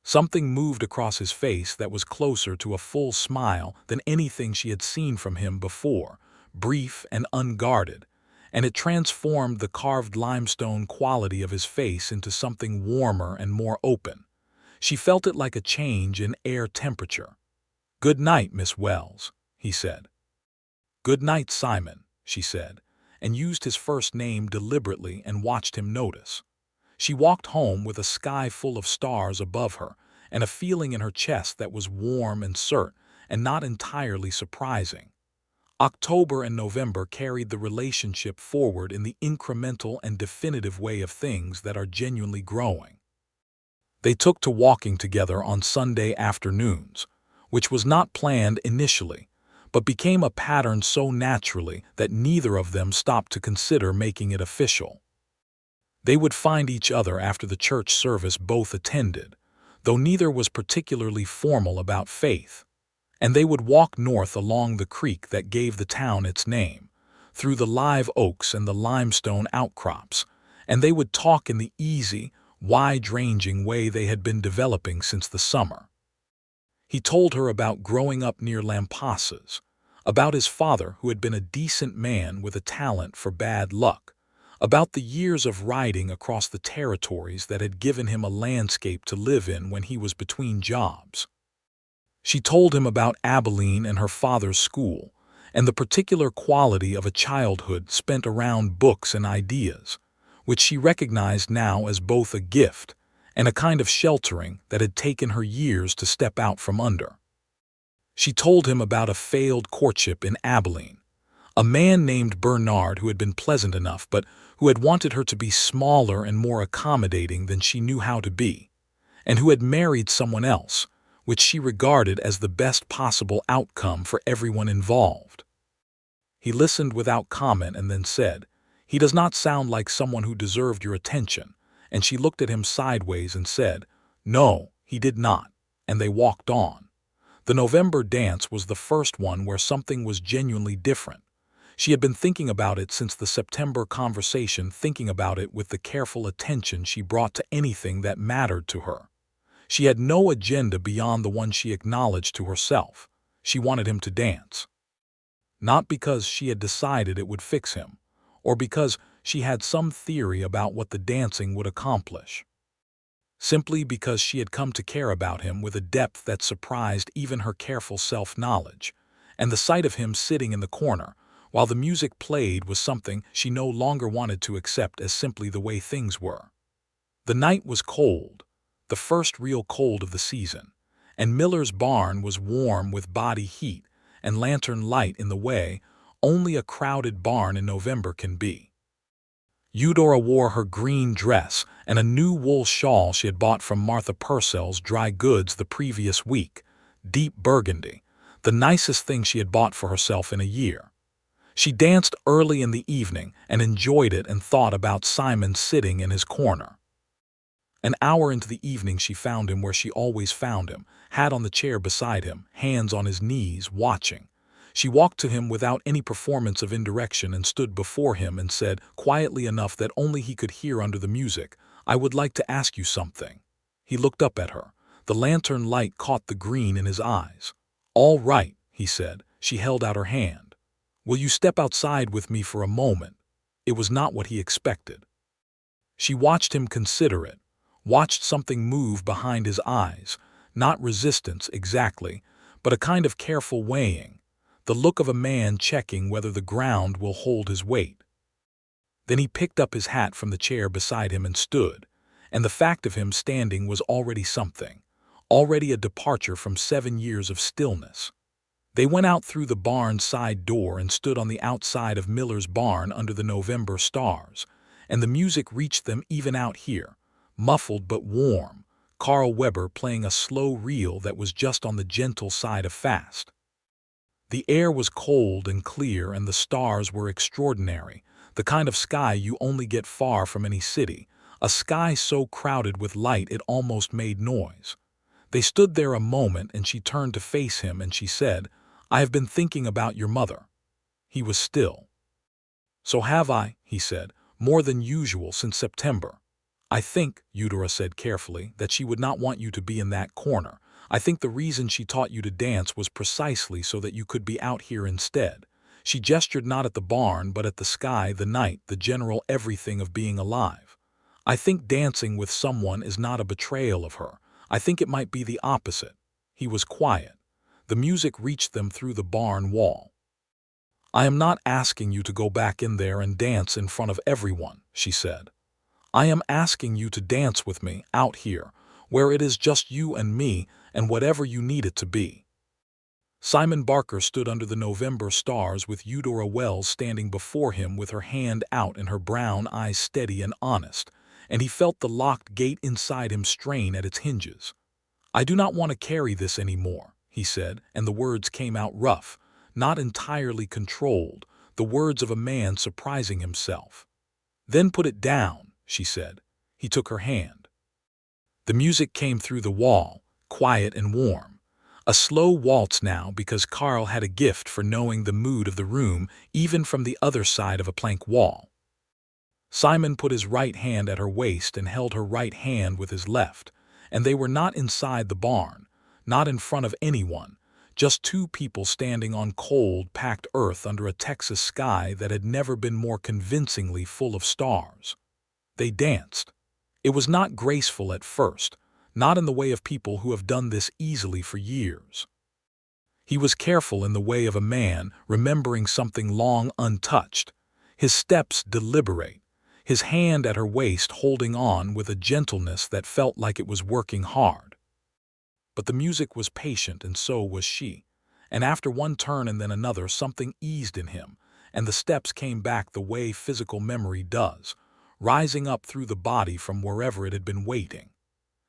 [SPEAKER 1] Something moved across his face that was closer to a full smile than anything she had seen from him before, brief and unguarded, and it transformed the carved limestone quality of his face into something warmer and more open. She felt it like a change in air temperature. "Good night, Miss Wells," he said. "Good night, Simon," she said, and used his first name deliberately and watched him notice. She walked home with a sky full of stars above her and a feeling in her chest that was warm and certain and not entirely surprising. October and November carried the relationship forward in the incremental and definitive way of things that are genuinely growing. They took to walking together on Sunday afternoons, which was not planned initially, but became a pattern so naturally that neither of them stopped to consider making it official. They would find each other after the church service both attended, though neither was particularly formal about faith, and they would walk north along the creek that gave the town its name, through the live oaks and the limestone outcrops, and they would talk in the easy, wide-ranging way they had been developing since the summer. He told her about growing up near Lampasas, about his father who had been a decent man with a talent for bad luck, about the years of riding across the territories that had given him a landscape to live in when he was between jobs. She told him about Abilene and her father's school, and the particular quality of a childhood spent around books and ideas, which she recognized now as both a gift and a kind of sheltering that had taken her years to step out from under. She told him about a failed courtship in Abilene, a man named Bernard who had been pleasant enough but who had wanted her to be smaller and more accommodating than she knew how to be, and who had married someone else, which she regarded as the best possible outcome for everyone involved. He listened without comment and then said, "He does not sound like someone who deserved your attention," and she looked at him sideways and said, "No, he did not," and they walked on. The November dance was the first one where something was genuinely different. She had been thinking about it since the September conversation, thinking about it with the careful attention she brought to anything that mattered to her. She had no agenda beyond the one she acknowledged to herself. She wanted him to dance. Not because she had decided it would fix him, or because she had some theory about what the dancing would accomplish. Simply because she had come to care about him with a depth that surprised even her careful self-knowledge, and the sight of him sitting in the corner, while the music played, was something she no longer wanted to accept as simply the way things were. The night was cold, the first real cold of the season, and Miller's barn was warm with body heat and lantern light in the way only a crowded barn in November can be. Eudora wore her green dress and a new wool shawl she had bought from Martha Purcell's dry goods the previous week, deep burgundy, the nicest thing she had bought for herself in a year. She danced early in the evening and enjoyed it and thought about Simon sitting in his corner. An hour into the evening she found him where she always found him, hat on the chair beside him, hands on his knees, watching. She walked to him without any performance of indirection and stood before him and said, quietly enough that only he could hear under the music, "I would like to ask you something." He looked up at her. The lantern light caught the green in his eyes. "All right," he said. She held out her hand. "Will you step outside with me for a moment?" It was not what he expected. She watched him consider it, watched something move behind his eyes, not resistance exactly, but a kind of careful weighing, the look of a man checking whether the ground will hold his weight. Then he picked up his hat from the chair beside him and stood, and the fact of him standing was already something, already a departure from 7 years of stillness. They went out through the barn side door and stood on the outside of Miller's barn under the November stars, and the music reached them even out here, muffled but warm, Carl Weber playing a slow reel that was just on the gentle side of fast. The air was cold and clear and the stars were extraordinary, the kind of sky you only get far from any city, a sky so crowded with light it almost made noise. They stood there a moment and she turned to face him and she said, "I have been thinking about your mother." He was still. "So have I," he said, "more than usual since September." "I think," Eudora said carefully, "that she would not want you to be in that corner. I think the reason she taught you to dance was precisely so that you could be out here instead." She gestured not at the barn but at the sky, the night, the general everything of being alive. "I think dancing with someone is not a betrayal of her. I think it might be the opposite." He was quiet. The music reached them through the barn wall. "I am not asking you to go back in there and dance in front of everyone," she said. "I am asking you to dance with me out here, where it is just you and me and whatever you need it to be." Simon Barker stood under the November stars with Eudora Wells standing before him with her hand out and her brown eyes steady and honest, and he felt the locked gate inside him strain at its hinges. "I do not want to carry this anymore," he said, and the words came out rough, not entirely controlled, the words of a man surprising himself. "Then put it down," she said. He took her hand. The music came through the wall, quiet and warm. A slow waltz now because Carl had a gift for knowing the mood of the room even from the other side of a plank wall. Simon put his right hand at her waist and held her right hand with his left, and they were not inside the barn, not in front of anyone, just two people standing on cold, packed earth under a Texas sky that had never been more convincingly full of stars. They danced. It was not graceful at first, not in the way of people who have done this easily for years. He was careful in the way of a man remembering something long untouched, his steps deliberate, his hand at her waist holding on with a gentleness that felt like it was working hard. But the music was patient and so was she, and after one turn and then another something eased in him, and the steps came back the way physical memory does, rising up through the body from wherever it had been waiting.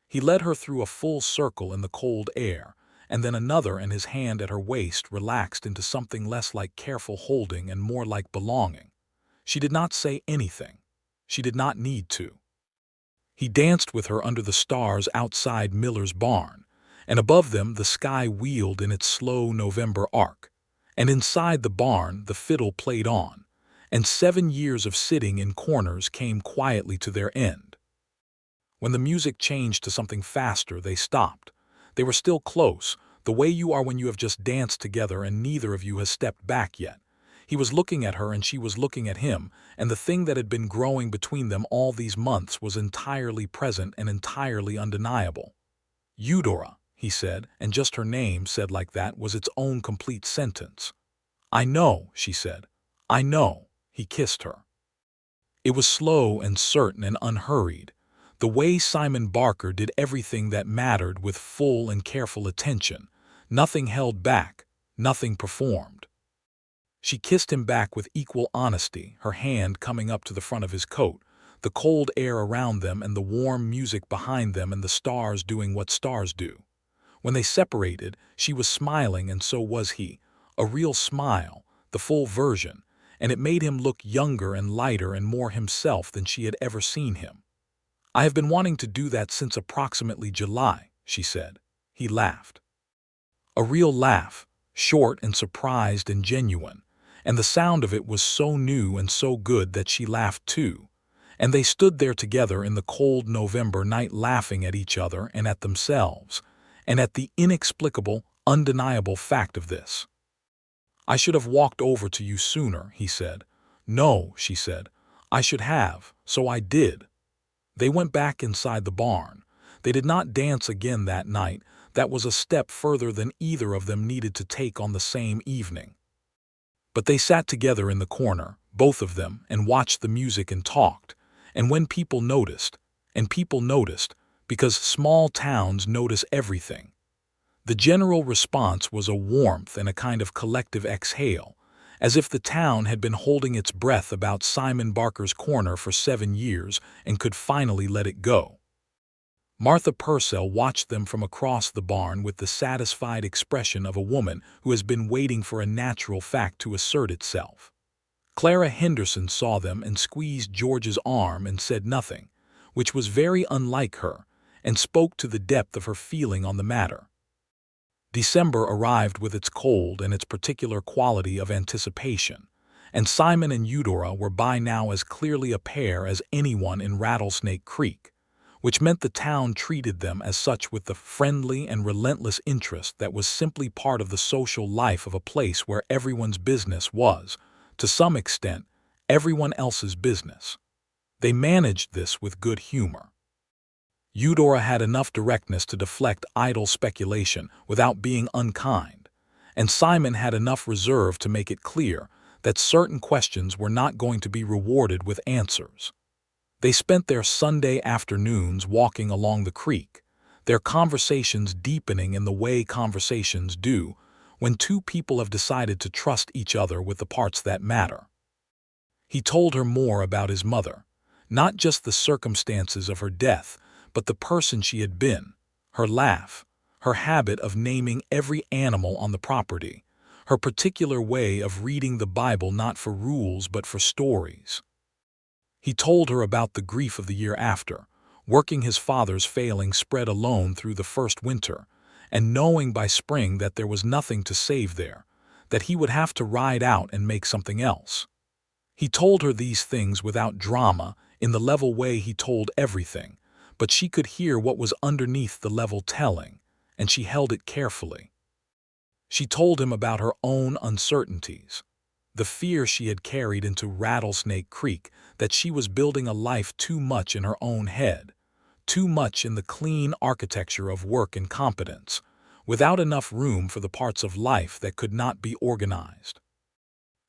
[SPEAKER 1] He led her through a full circle in the cold air, and then another, and his hand at her waist relaxed into something less like careful holding and more like belonging. She did not say anything. She did not need to. He danced with her under the stars outside Miller's barn, and above them the sky wheeled in its slow November arc, and inside the barn the fiddle played on, and 7 years of sitting in corners came quietly to their end. When the music changed to something faster, they stopped. They were still close, the way you are when you have just danced together and neither of you has stepped back yet. He was looking at her and she was looking at him, and the thing that had been growing between them all these months was entirely present and entirely undeniable. "Eudora," he said, and just her name said like that was its own complete sentence. "I know," she said. "I know." He kissed her. It was slow and certain and unhurried. The way Simon Barker did everything that mattered with full and careful attention. Nothing held back, nothing performed. She kissed him back with equal honesty, her hand coming up to the front of his coat, the cold air around them and the warm music behind them and the stars doing what stars do. When they separated, she was smiling and so was he, a real smile, the full version, and it made him look younger and lighter and more himself than she had ever seen him. "I have been wanting to do that since approximately July," she said. He laughed. A real laugh, short and surprised and genuine, and the sound of it was so new and so good that she laughed too. And they stood there together in the cold November night laughing at each other and at themselves, and at the inexplicable, undeniable fact of this. "I should have walked over to you sooner," he said. "No," she said. "I should have, so I did." They went back inside the barn. They did not dance again that night. That was a step further than either of them needed to take on the same evening. But they sat together in the corner, both of them, and watched the music and talked. And when people noticed, because small towns notice everything, the general response was a warmth and a kind of collective exhale, as if the town had been holding its breath about Simon Barker's corner for 7 years and could finally let it go. Martha Purcell watched them from across the barn with the satisfied expression of a woman who has been waiting for a natural fact to assert itself. Clara Henderson saw them and squeezed George's arm and said nothing, which was very unlike her, and spoke to the depth of her feeling on the matter. December arrived with its cold and its particular quality of anticipation, and Simon and Eudora were by now as clearly a pair as anyone in Rattlesnake Creek, which meant the town treated them as such with the friendly and relentless interest that was simply part of the social life of a place where everyone's business was, to some extent, everyone else's business. They managed this with good humor. Eudora had enough directness to deflect idle speculation without being unkind, and Simon had enough reserve to make it clear that certain questions were not going to be rewarded with answers. They spent their Sunday afternoons walking along the creek, their conversations deepening in the way conversations do when two people have decided to trust each other with the parts that matter. He told her more about his mother, not just the circumstances of her death, but the person she had been, her laugh, her habit of naming every animal on the property, her particular way of reading the Bible not for rules but for stories. He told her about the grief of the year after, working his father's failing spread alone through the first winter, and knowing by spring that there was nothing to save there, that he would have to ride out and make something else. He told her these things without drama, in the level way he told everything, but she could hear what was underneath the level telling, and she held it carefully. She told him about her own uncertainties, the fear she had carried into Rattlesnake Creek that she was building a life too much in her own head, too much in the clean architecture of work and competence, without enough room for the parts of life that could not be organized.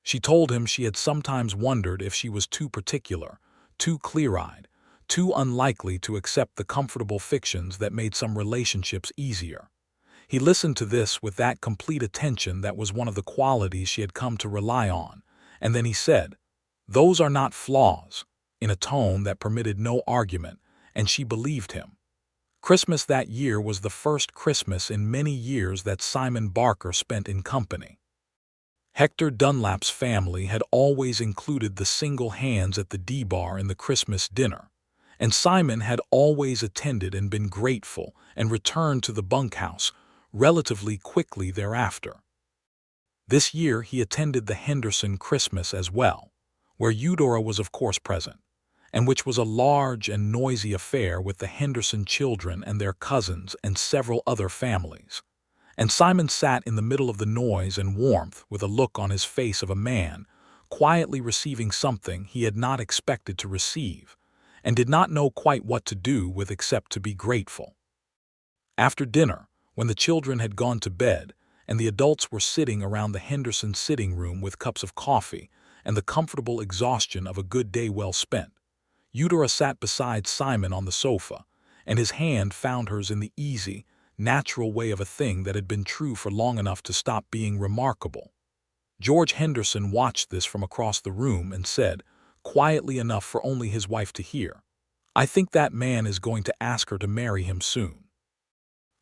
[SPEAKER 1] She told him she had sometimes wondered if she was too particular, too clear-eyed, too unlikely to accept the comfortable fictions that made some relationships easier. He listened to this with that complete attention that was one of the qualities she had come to rely on, and then he said, "Those are not flaws," in a tone that permitted no argument, and she believed him. Christmas that year was the first Christmas in many years that Simon Barker spent in company. Hector Dunlap's family had always included the single hands at the D-bar in the Christmas dinner, and Simon had always attended and been grateful and returned to the bunkhouse relatively quickly thereafter. This year he attended the Henderson Christmas as well, where Eudora was of course present, and which was a large and noisy affair with the Henderson children and their cousins and several other families. And Simon sat in the middle of the noise and warmth with a look on his face of a man quietly receiving something he had not expected to receive, and did not know quite what to do with except to be grateful. After dinner, when the children had gone to bed, and the adults were sitting around the Henderson sitting room with cups of coffee and the comfortable exhaustion of a good day well spent, Eudora sat beside Simon on the sofa, and his hand found hers in the easy, natural way of a thing that had been true for long enough to stop being remarkable. George Henderson watched this from across the room and said, quietly enough for only his wife to hear, "I think that man is going to ask her to marry him soon."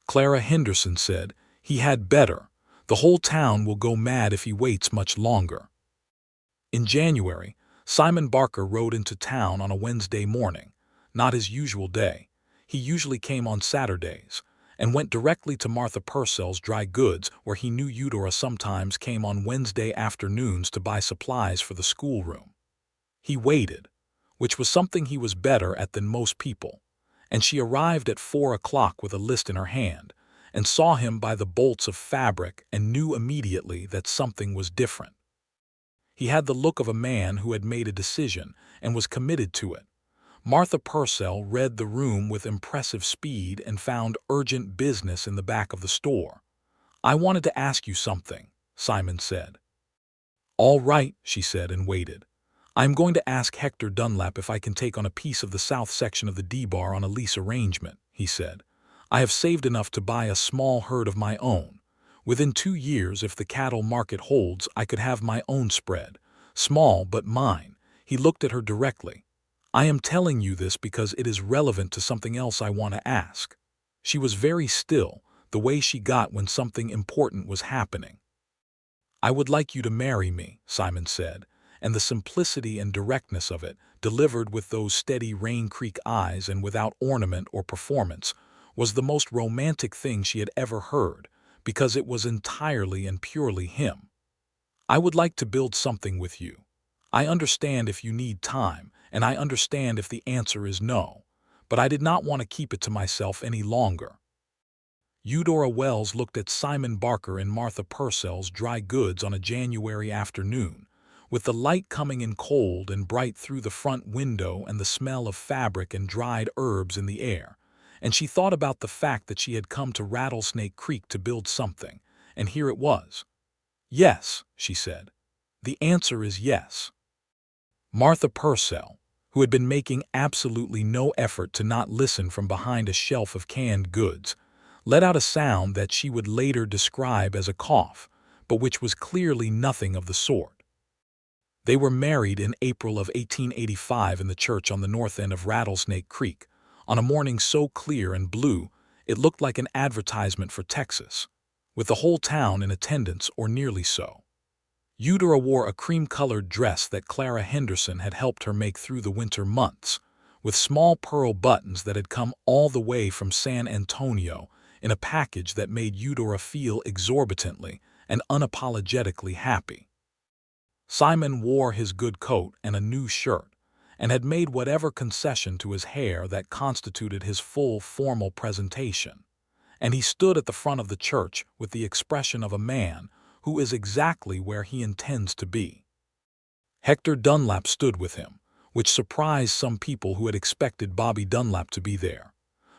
[SPEAKER 1] Clara Henderson said, "He had better. The whole town will go mad if he waits much longer." In January, Simon Barker rode into town on a Wednesday morning, not his usual day. He usually came on Saturdays, and went directly to Martha Purcell's dry goods, where he knew Eudora sometimes came on Wednesday afternoons to buy supplies for the schoolroom. He waited, which was something he was better at than most people, and she arrived at 4 o'clock with a list in her hand, and saw him by the bolts of fabric and knew immediately that something was different. He had the look of a man who had made a decision and was committed to it. Martha Purcell read the room with impressive speed and found urgent business in the back of the store. "I wanted to ask you something," Simon said. "All right," she said, and waited. "I'm going to ask Hector Dunlap if I can take on a piece of the south section of the D-Bar on a lease arrangement," he said. "I have saved enough to buy a small herd of my own. Within 2 years, if the cattle market holds, I could have my own spread. Small, but mine." He looked at her directly. "I am telling you this because it is relevant to something else I want to ask." She was very still, the way she got when something important was happening. "I would like you to marry me," Simon said, and the simplicity and directness of it, delivered with those steady Rain Creek eyes and without ornament or performance, was the most romantic thing she had ever heard, because it was entirely and purely him. "I would like to build something with you. I understand if you need time, and I understand if the answer is no, but I did not want to keep it to myself any longer." Eudora Wells looked at Simon Barker in Martha Purcell's dry goods on a January afternoon, with the light coming in cold and bright through the front window and the smell of fabric and dried herbs in the air, and she thought about the fact that she had come to Rattlesnake Creek to build something, and here it was. "Yes," she said. "The answer is yes." Martha Purcell, who had been making absolutely no effort to not listen from behind a shelf of canned goods, let out a sound that she would later describe as a cough, but which was clearly nothing of the sort. They were married in April of 1885 in the church on the north end of Rattlesnake Creek, on a morning so clear and blue it looked like an advertisement for Texas, with the whole town in attendance or nearly so. Eudora wore a cream-colored dress that Clara Henderson had helped her make through the winter months, with small pearl buttons that had come all the way from San Antonio in a package that made Eudora feel exorbitantly and unapologetically happy. Simon wore his good coat and a new shirt, and had made whatever concession to his hair that constituted his full formal presentation, and he stood at the front of the church with the expression of a man who is exactly where he intends to be. Hector Dunlap stood with him, which surprised some people who had expected Bobby Dunlap to be there.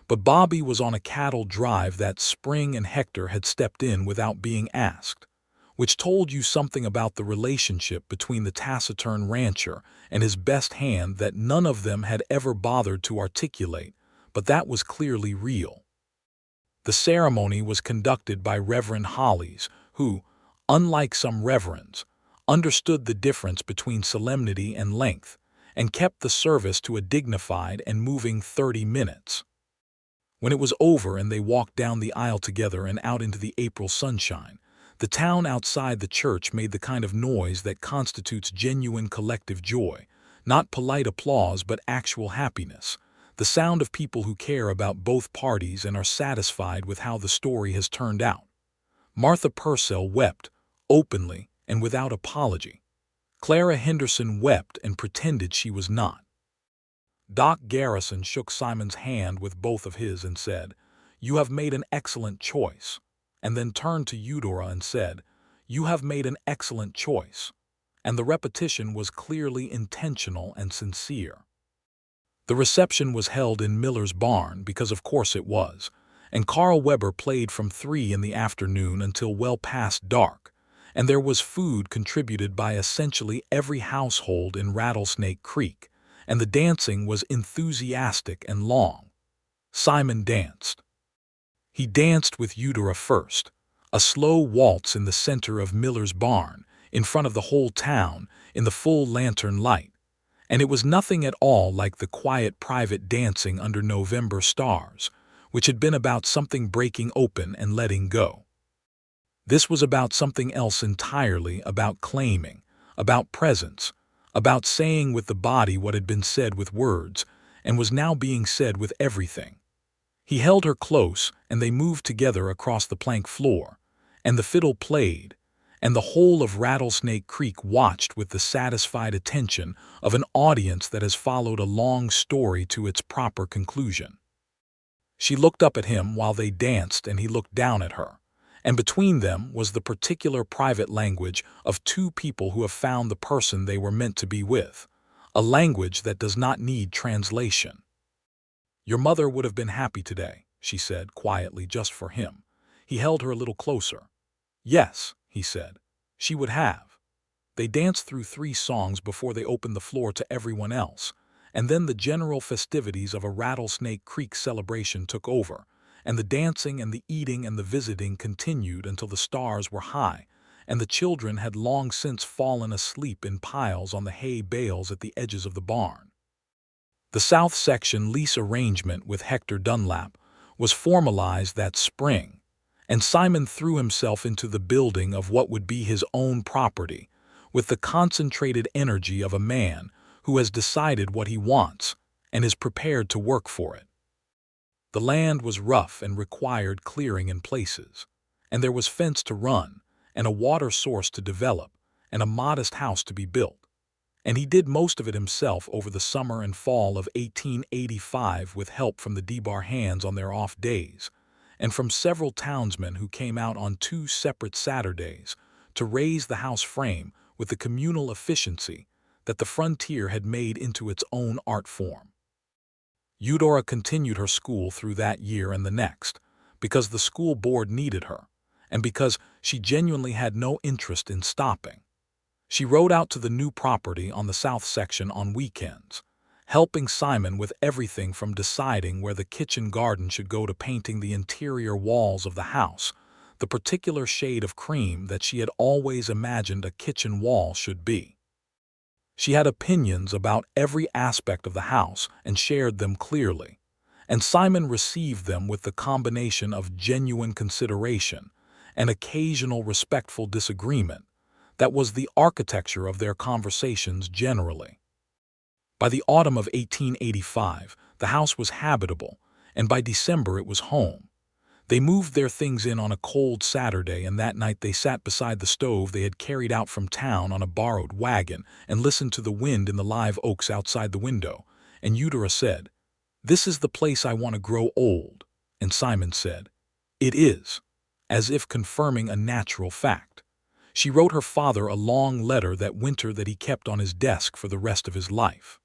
[SPEAKER 1] But Bobby was on a cattle drive that spring and Hector had stepped in without being asked, which told you something about the relationship between the taciturn rancher and his best hand that none of them had ever bothered to articulate, but that was clearly real. The ceremony was conducted by Reverend Hollies, who, unlike some reverends, understood the difference between solemnity and length, and kept the service to a dignified and moving 30 minutes. When it was over and they walked down the aisle together and out into the April sunshine, the town outside the church made the kind of noise that constitutes genuine collective joy, not polite applause but actual happiness, the sound of people who care about both parties and are satisfied with how the story has turned out. Martha Purcell wept, openly and without apology. Clara Henderson wept and pretended she was not. Doc Garrison shook Simon's hand with both of his and said, "You have made an excellent choice," and then turned to Eudora and said, "You have made an excellent choice," and the repetition was clearly intentional and sincere. The reception was held in Miller's barn because of course it was, and Carl Weber played from 3 in the afternoon until well past dark, and there was food contributed by essentially every household in Rattlesnake Creek, and the dancing was enthusiastic and long. Simon danced. He danced with Eudora first, a slow waltz in the center of Miller's barn, in front of the whole town, in the full lantern light, and it was nothing at all like the quiet private dancing under November stars, which had been about something breaking open and letting go. This was about something else entirely, about claiming, about presence, about saying with the body what had been said with words, and was now being said with everything. He held her close, and they moved together across the plank floor, and the fiddle played, and the whole of Rattlesnake Creek watched with the satisfied attention of an audience that has followed a long story to its proper conclusion. She looked up at him while they danced, and he looked down at her, and between them was the particular private language of two people who have found the person they were meant to be with, a language that does not need translation. "Your mother would have been happy today," she said quietly, just for him. He held her a little closer. "Yes," he said, "she would have." They danced through 3 songs before they opened the floor to everyone else, and then the general festivities of a Rattlesnake Creek celebration took over, and the dancing and the eating and the visiting continued until the stars were high, and the children had long since fallen asleep in piles on the hay bales at the edges of the barn. The South Section lease arrangement with Hector Dunlap was formalized that spring, and Simon threw himself into the building of what would be his own property with the concentrated energy of a man who has decided what he wants and is prepared to work for it. The land was rough and required clearing in places, and there was fence to run, and a water source to develop, and a modest house to be built. And he did most of it himself over the summer and fall of 1885 with help from the DeBar hands on their off days, and from several townsmen who came out on 2 separate Saturdays to raise the house frame with the communal efficiency that the frontier had made into its own art form. Eudora continued her school through that year and the next, because the school board needed her, and because she genuinely had no interest in stopping. She rode out to the new property on the South Section on weekends, helping Simon with everything from deciding where the kitchen garden should go to painting the interior walls of the house, the particular shade of cream that she had always imagined a kitchen wall should be. She had opinions about every aspect of the house and shared them clearly, and Simon received them with the combination of genuine consideration and occasional respectful disagreement that was the architecture of their conversations generally. By the autumn of 1885, the house was habitable, and by December it was home. They moved their things in on a cold Saturday, and that night they sat beside the stove they had carried out from town on a borrowed wagon and listened to the wind in the live oaks outside the window, and Eudora said, "This is the place I want to grow old," and Simon said, "It is," as if confirming a natural fact. She wrote her father a long letter that winter that he kept on his desk for the rest of his life.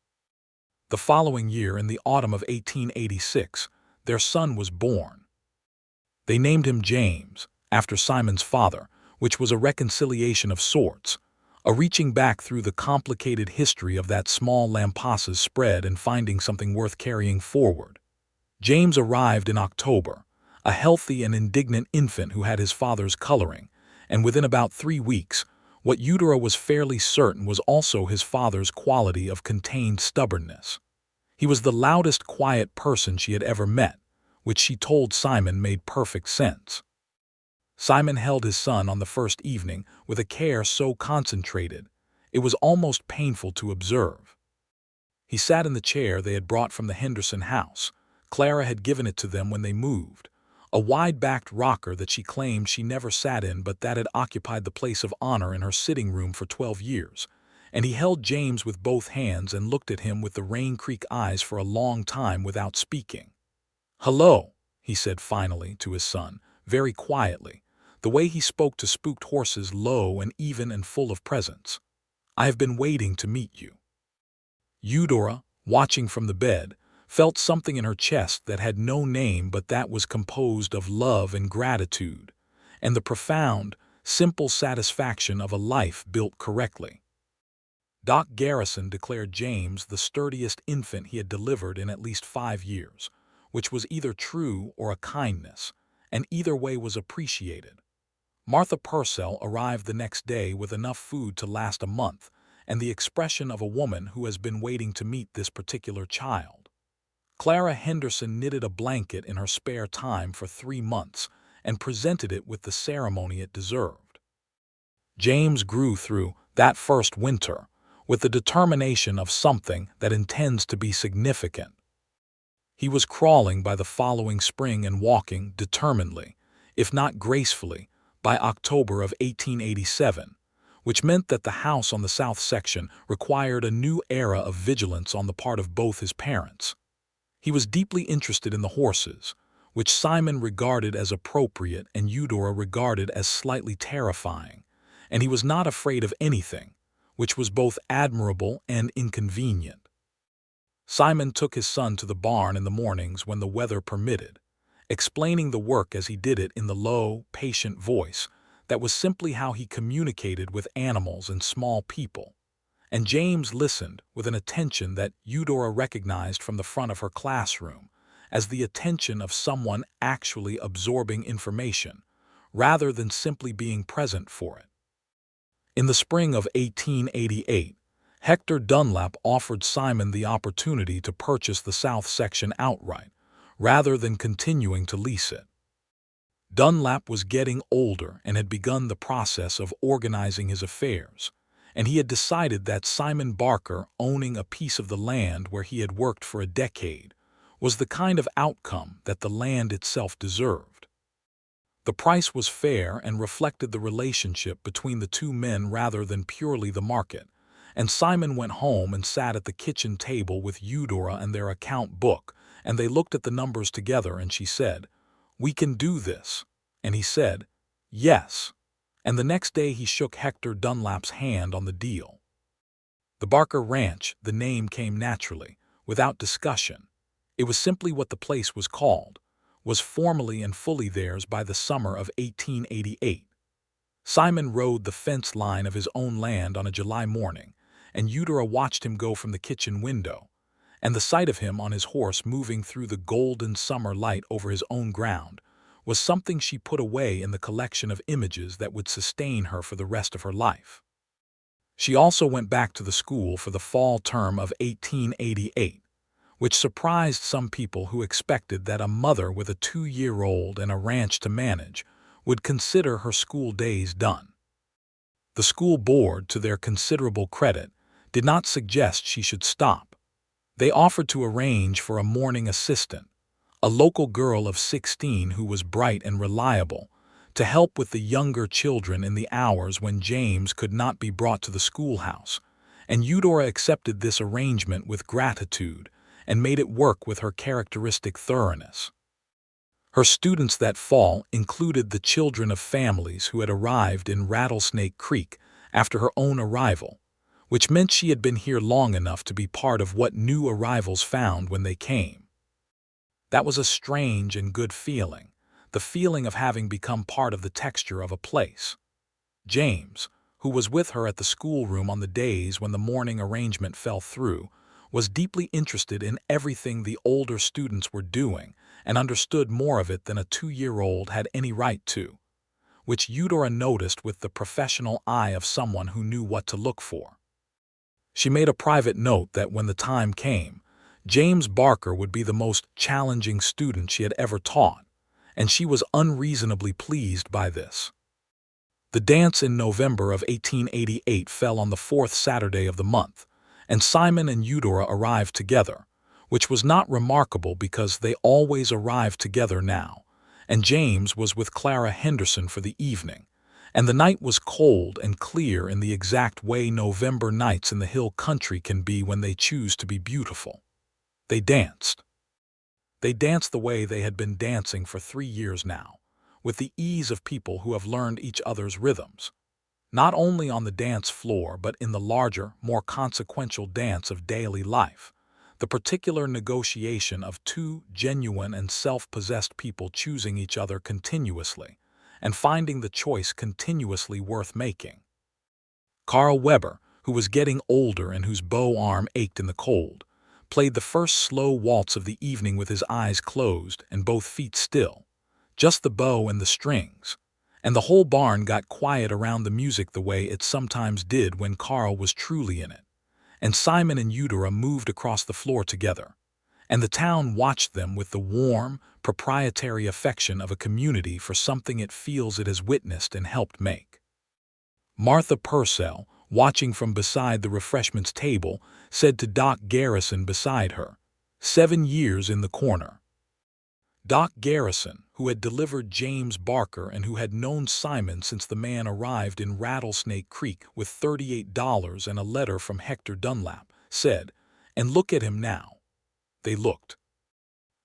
[SPEAKER 1] The following year, in the autumn of 1886, their son was born. They named him James, after Simon's father, which was a reconciliation of sorts, a reaching back through the complicated history of that small Lampasas spread and finding something worth carrying forward. James arrived in October, a healthy and indignant infant who had his father's coloring, and within about 3 weeks, what Eudora was fairly certain was also his father's quality of contained stubbornness. He was the loudest, quiet person she had ever met, which she told Simon made perfect sense. Simon held his son on the first evening with a care so concentrated, it was almost painful to observe. He sat in the chair they had brought from the Henderson house. Clara had given it to them when they moved, a wide-backed rocker that she claimed she never sat in but that had occupied the place of honor in her sitting room for 12 years, and he held James with both hands and looked at him with the Rain Creek eyes for a long time without speaking. "Hello," he said finally to his son, very quietly, the way he spoke to spooked horses, low and even and full of presence. "I have been waiting to meet you." Eudora, watching from the bed, felt something in her chest that had no name but that was composed of love and gratitude, and the profound, simple satisfaction of a life built correctly. Doc Garrison declared James the sturdiest infant he had delivered in at least 5 years, which was either true or a kindness, and either way was appreciated. Martha Purcell arrived the next day with enough food to last a month, and the expression of a woman who has been waiting to meet this particular child. Clara Henderson knitted a blanket in her spare time for 3 months and presented it with the ceremony it deserved. James grew through that first winter with the determination of something that intends to be significant. He was crawling by the following spring and walking determinedly, if not gracefully, by October of 1887, which meant that the house on the south section required a new era of vigilance on the part of both his parents. He was deeply interested in the horses, which Simon regarded as appropriate and Eudora regarded as slightly terrifying, and he was not afraid of anything, which was both admirable and inconvenient. Simon took his son to the barn in the mornings when the weather permitted, explaining the work as he did it in the low, patient voice that was simply how he communicated with animals and small people. And James listened with an attention that Eudora recognized from the front of her classroom as the attention of someone actually absorbing information, rather than simply being present for it. In the spring of 1888, Hector Dunlap offered Simon the opportunity to purchase the south section outright, rather than continuing to lease it. Dunlap was getting older and had begun the process of organizing his affairs, and he had decided that Simon Barker owning a piece of the land where he had worked for a decade was the kind of outcome that the land itself deserved. The price was fair and reflected the relationship between the two men rather than purely the market, and Simon went home and sat at the kitchen table with Eudora and their account book, and they looked at the numbers together, and she said, "We can do this," and he said, "Yes," and the next day he shook Hector Dunlap's hand on the deal. The Barker Ranch, the name came naturally, without discussion. It was simply what the place was called, was formally and fully theirs by the summer of 1888. Simon rode the fence line of his own land on a July morning, and Eudora watched him go from the kitchen window, and the sight of him on his horse moving through the golden summer light over his own ground was something she put away in the collection of images that would sustain her for the rest of her life. She also went back to the school for the fall term of 1888, which surprised some people who expected that a mother with a 2-year-old and a ranch to manage would consider her school days done. The school board, to their considerable credit, did not suggest she should stop. They offered to arrange for a morning assistant, a local girl of 16 who was bright and reliable, to help with the younger children in the hours when James could not be brought to the schoolhouse, and Eudora accepted this arrangement with gratitude and made it work with her characteristic thoroughness. Her students that fall included the children of families who had arrived in Rattlesnake Creek after her own arrival, which meant she had been here long enough to be part of what new arrivals found when they came. That was a strange and good feeling, the feeling of having become part of the texture of a place. James, who was with her at the schoolroom on the days when the morning arrangement fell through, was deeply interested in everything the older students were doing and understood more of it than a 2-year-old had any right to, which Eudora noticed with the professional eye of someone who knew what to look for. She made a private note that when the time came, James Barker would be the most challenging student she had ever taught, and she was unreasonably pleased by this. The dance in November of 1888 fell on the 4th Saturday of the month, and Simon and Eudora arrived together, which was not remarkable because they always arrived together now, and James was with Clara Henderson for the evening, and the night was cold and clear in the exact way November nights in the hill country can be when they choose to be beautiful. They danced. They danced the way they had been dancing for 3 years now, with the ease of people who have learned each other's rhythms, not only on the dance floor but in the larger, more consequential dance of daily life, the particular negotiation of two genuine and self-possessed people choosing each other continuously, and finding the choice continuously worth making. Carl Weber, who was getting older and whose bow arm ached in the cold, played the first slow waltz of the evening with his eyes closed and both feet still, just the bow and the strings, and the whole barn got quiet around the music the way it sometimes did when Carl was truly in it, and Simon and Eudora moved across the floor together, and the town watched them with the warm, proprietary affection of a community for something it feels it has witnessed and helped make. Martha Purcell, watching from beside the refreshments table, said to Doc Garrison beside her, "7 years in the corner." Doc Garrison, who had delivered James Barker and who had known Simon since the man arrived in Rattlesnake Creek with $38 and a letter from Hector Dunlap, said, "And look at him now." They looked.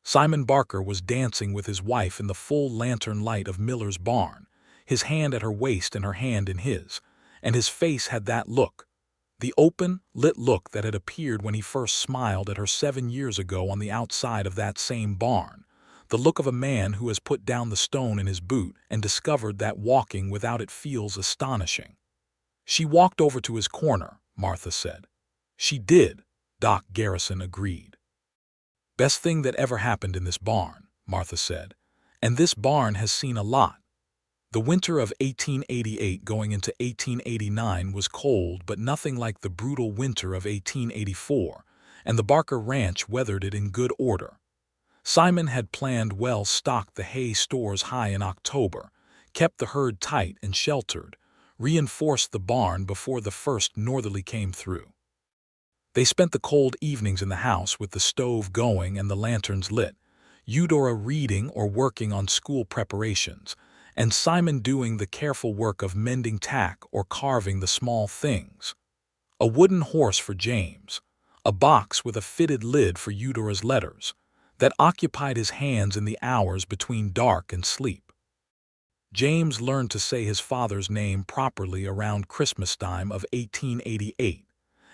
[SPEAKER 1] Simon Barker was dancing with his wife in the full lantern light of Miller's barn, his hand at her waist and her hand in his, and his face had that look, the open, lit look that had appeared when he first smiled at her 7 years ago on the outside of that same barn, the look of a man who has put down the stone in his boot and discovered that walking without it feels astonishing. "She walked over to his corner," Martha said. "She did," Doc Garrison agreed. "Best thing that ever happened in this barn," Martha said, "and this barn has seen a lot. The winter of 1888 going into 1889 was cold, but nothing like the brutal winter of 1884, and the Barker Ranch weathered it in good order. Simon had planned well, stocked the hay stores high in October, kept the herd tight and sheltered, reinforced the barn before the first northerly came through. They spent the cold evenings in the house with the stove going and the lanterns lit, Eudora reading or working on school preparations, and Simon doing the careful work of mending tack or carving the small things. A wooden horse for James, a box with a fitted lid for Eudora's letters, that occupied his hands in the hours between dark and sleep. James learned to say his father's name properly around Christmas time of 1888,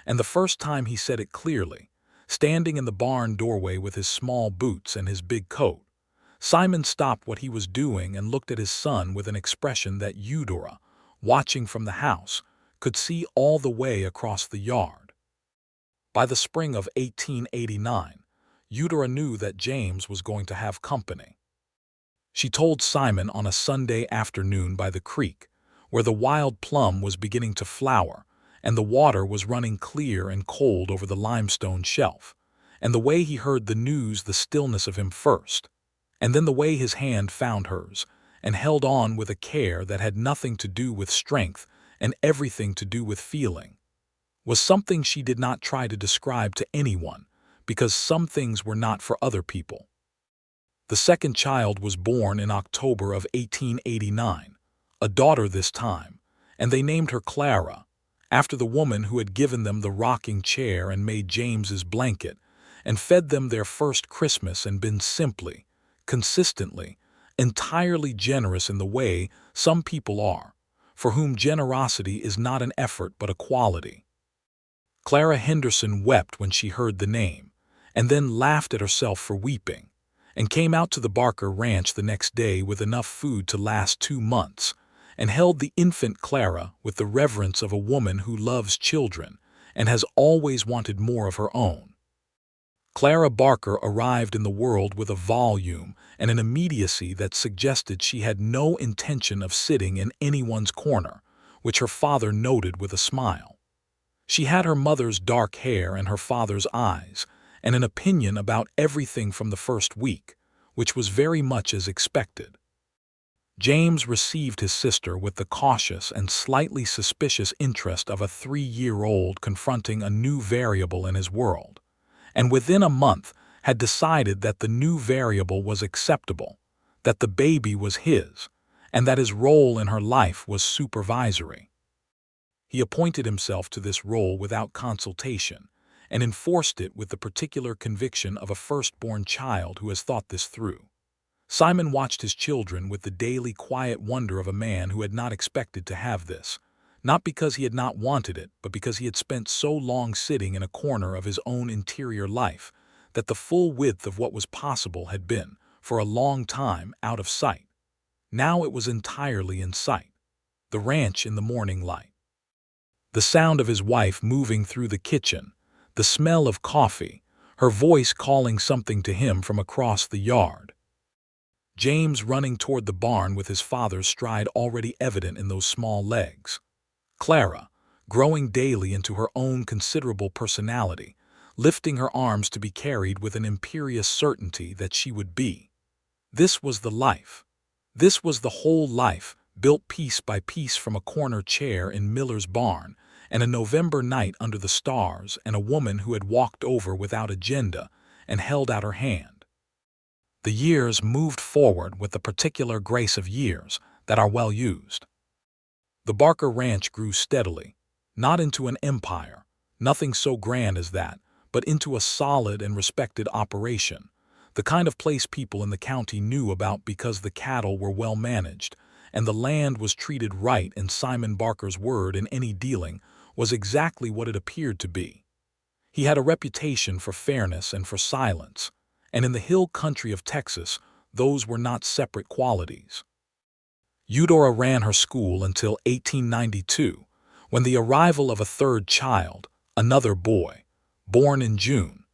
[SPEAKER 1] and the first time he said it clearly, standing in the barn doorway with his small boots and his big coat, Simon stopped what he was doing and looked at his son with an expression that Eudora, watching from the house, could see all the way across the yard. By the spring of 1889, Eudora knew that James was going to have company. She told Simon on a Sunday afternoon by the creek, where the wild plum was beginning to flower, and the water was running clear and cold over the limestone shelf, and the way he heard the news, the stillness of him first, and then the way his hand found hers, and held on with a care that had nothing to do with strength and everything to do with feeling, was something she did not try to describe to anyone, because some things were not for other people. The second child was born in October of 1889, a daughter this time, and they named her Clara, after the woman who had given them the rocking chair and made James's blanket, and fed them their first Christmas and been simply, consistently, entirely generous in the way some people are, for whom generosity is not an effort but a quality. Clara Henderson wept when she heard the name, and then laughed at herself for weeping, and came out to the Barker Ranch the next day with enough food to last 2 months, and held the infant Clara with the reverence of a woman who loves children and has always wanted more of her own. Clara Barker arrived in the world with a volume and an immediacy that suggested she had no intention of sitting in anyone's corner, which her father noted with a smile. She had her mother's dark hair and her father's eyes, and an opinion about everything from the first week, which was very much as expected. James received his sister with the cautious and slightly suspicious interest of a 3-year-old confronting a new variable in his world, and within a month had decided that the new variable was acceptable, that the baby was his, and that his role in her life was supervisory. He appointed himself to this role without consultation, and enforced it with the particular conviction of a firstborn child who has thought this through. Simon watched his children with the daily quiet wonder of a man who had not expected to have this, not because he had not wanted it, but because he had spent so long sitting in a corner of his own interior life that the full width of what was possible had been, for a long time, out of sight. Now it was entirely in sight. The ranch in the morning light. The sound of his wife moving through the kitchen, the smell of coffee, her voice calling something to him from across the yard. James running toward the barn with his father's stride already evident in those small legs. Clara, growing daily into her own considerable personality, lifting her arms to be carried with an imperious certainty that she would be. This was the life. This was the whole life, built piece by piece from a corner chair in Miller's barn, and a November night under the stars, and a woman who had walked over without agenda and held out her hand. The years moved forward with the particular grace of years that are well used. The Barker Ranch grew steadily, not into an empire, nothing so grand as that, but into a solid and respected operation, the kind of place people in the county knew about because the cattle were well managed, and the land was treated right, and Simon Barker's word in any dealing was exactly what it appeared to be. He had a reputation for fairness and for silence, and in the hill country of Texas, those were not separate qualities. Eudora ran her school until 1892, when the arrival of a third child, another boy, born in June,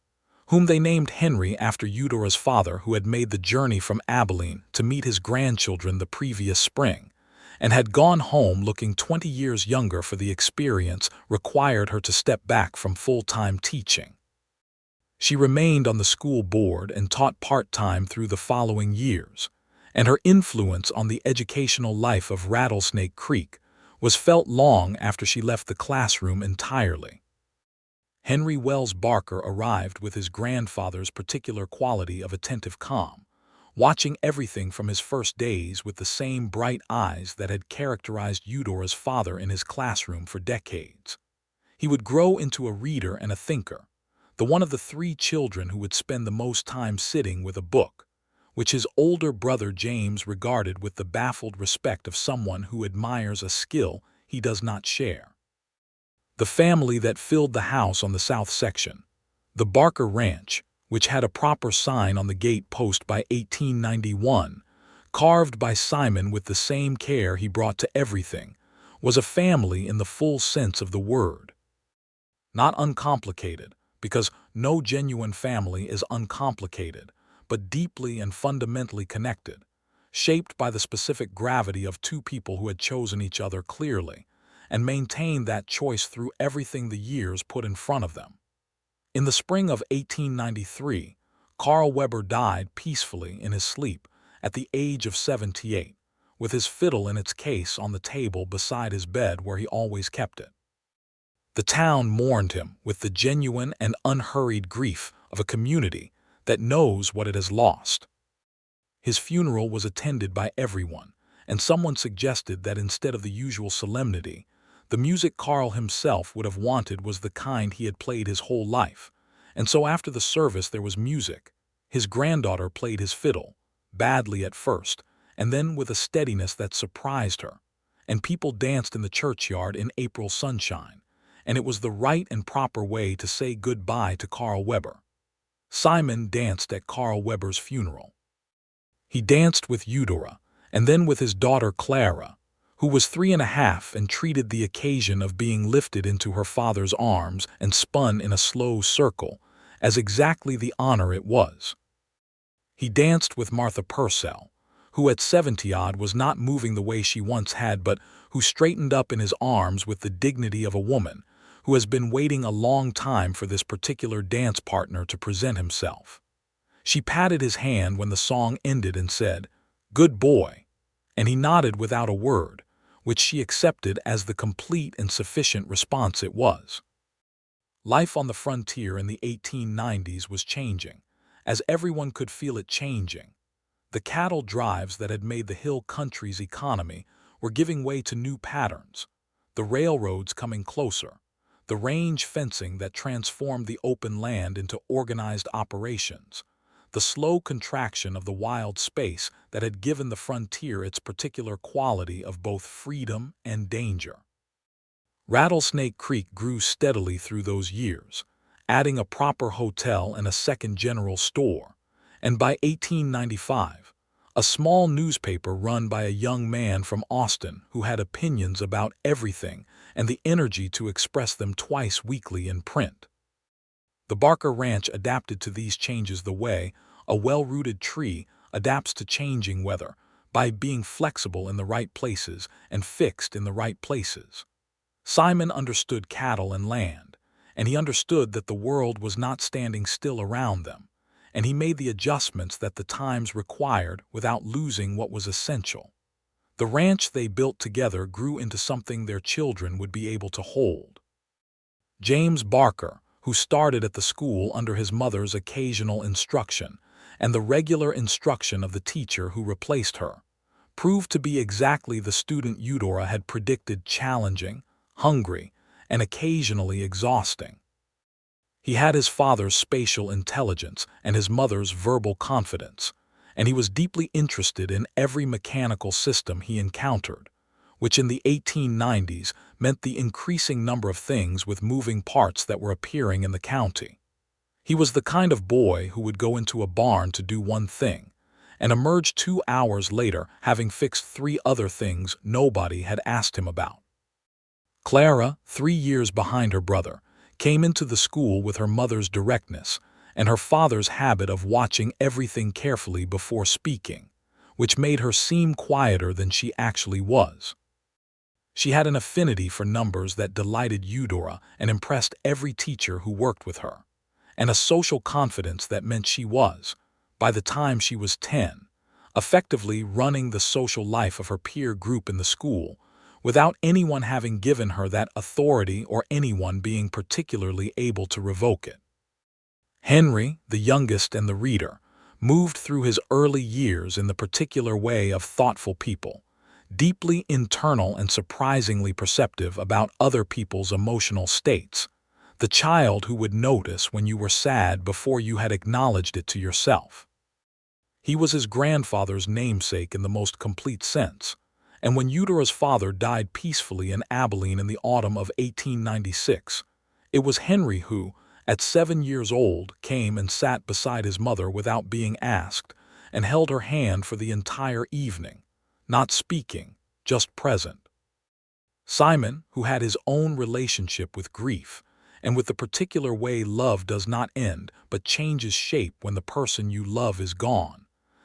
[SPEAKER 1] whom they named Henry after Eudora's father, who had made the journey from Abilene to meet his grandchildren the previous spring, and had gone home looking 20 years younger for the experience required her to step back from full-time teaching. She remained on the school board and taught part-time through the following years, and her influence on the educational life of Rattlesnake Creek was felt long after she left the classroom entirely. Henry Wells Barker arrived with his grandfather's particular quality of attentive calm, watching everything from his first days with the same bright eyes that had characterized Eudora's father in his classroom for decades. He would grow into a reader and a thinker, the one of the three children who would spend the most time sitting with a book, which his older brother James regarded with the baffled respect of someone who admires a skill he does not share. The family that filled the house on the south section, the Barker Ranch, which had a proper sign on the gate post by 1891, carved by Simon with the same care he brought to everything, was a family in the full sense of the word. Not uncomplicated, because no genuine family is uncomplicated, but deeply and fundamentally connected, shaped by the specific gravity of two people who had chosen each other clearly, and maintained that choice through everything the years put in front of them. In the spring of 1893, Carl Weber died peacefully in his sleep at the age of 78, with his fiddle in its case on the table beside his bed where he always kept it. The town mourned him with the genuine and unhurried grief of a community that knows what it has lost. His funeral was attended by everyone, and someone suggested that instead of the usual solemnity, the music Carl himself would have wanted was the kind he had played his whole life, and so after the service there was music. His granddaughter played his fiddle, badly at first, and then with a steadiness that surprised her, and people danced in the churchyard in April sunshine, and it was the right and proper way to say goodbye to Carl Weber. Simon danced at Carl Weber's funeral. He danced with Eudora, and then with his daughter Clara, who was 3½ and treated the occasion of being lifted into her father's arms and spun in a slow circle as exactly the honor it was. He danced with Martha Purcell, who at 70-odd was not moving the way she once had, but who straightened up in his arms with the dignity of a woman who has been waiting a long time for this particular dance partner to present himself. She patted his hand when the song ended and said, "Good boy," and he nodded without a word, which she accepted as the complete and sufficient response it was. Life on the frontier in the 1890s was changing, as everyone could feel it changing. The cattle drives that had made the hill country's economy were giving way to new patterns, the railroads coming closer, the range fencing that transformed the open land into organized operations, the slow contraction of the wild space that had given the frontier its particular quality of both freedom and danger. Rattlesnake Creek grew steadily through those years, adding a proper hotel and a second general store, and by 1895, a small newspaper run by a young man from Austin who had opinions about everything and the energy to express them twice weekly in print. The Barker Ranch adapted to these changes the way a well-rooted tree adapts to changing weather, by being flexible in the right places and fixed in the right places. Simon understood cattle and land, and he understood that the world was not standing still around them, and he made the adjustments that the times required without losing what was essential. The ranch they built together grew into something their children would be able to hold. James Barker, who started at the school under his mother's occasional instruction and the regular instruction of the teacher who replaced her, proved to be exactly the student Eudora had predicted: challenging, hungry, and occasionally exhausting. He had his father's spatial intelligence and his mother's verbal confidence, and he was deeply interested in every mechanical system he encountered, which in the 1890s meant the increasing number of things with moving parts that were appearing in the county. He was the kind of boy who would go into a barn to do one thing, and emerge 2 hours later having fixed 3 other things nobody had asked him about. Clara, 3 years behind her brother, came into the school with her mother's directness and her father's habit of watching everything carefully before speaking, which made her seem quieter than she actually was. She had an affinity for numbers that delighted Eudora and impressed every teacher who worked with her, and a social confidence that meant she was, by the time she was 10, effectively running the social life of her peer group in the school, without anyone having given her that authority or anyone being particularly able to revoke it. Henry, the youngest and the reader, moved through his early years in the particular way of thoughtful people, deeply internal and surprisingly perceptive about other people's emotional states, the child who would notice when you were sad before you had acknowledged it to yourself. He was his grandfather's namesake in the most complete sense, and when Eudora's father died peacefully in Abilene in the autumn of 1896, it was Henry who, at 7 years old, came and sat beside his mother without being asked, and held her hand for the entire evening, not speaking, just present. Simon, who had his own relationship with grief, and with the particular way love does not end but changes shape when the person you love is gone,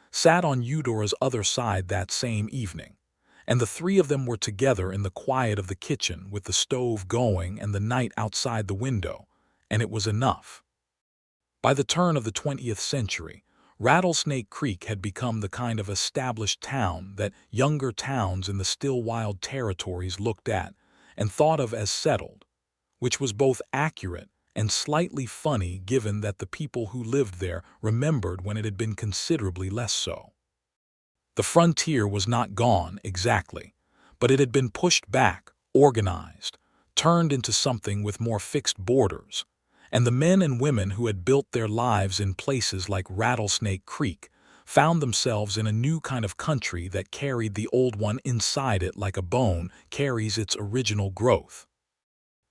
[SPEAKER 1] sat on Eudora's other side that same evening, and the 3 of them were together in the quiet of the kitchen with the stove going and the night outside the window, and it was enough. By the turn of the 20th century, Rattlesnake Creek had become the kind of established town that younger towns in the still wild territories looked at and thought of as settled, which was both accurate and slightly funny given that the people who lived there remembered when it had been considerably less so. The frontier was not gone exactly, but it had been pushed back, organized, turned into something with more fixed borders, and the men and women who had built their lives in places like Rattlesnake Creek found themselves in a new kind of country that carried the old one inside it like a bone carries its original growth.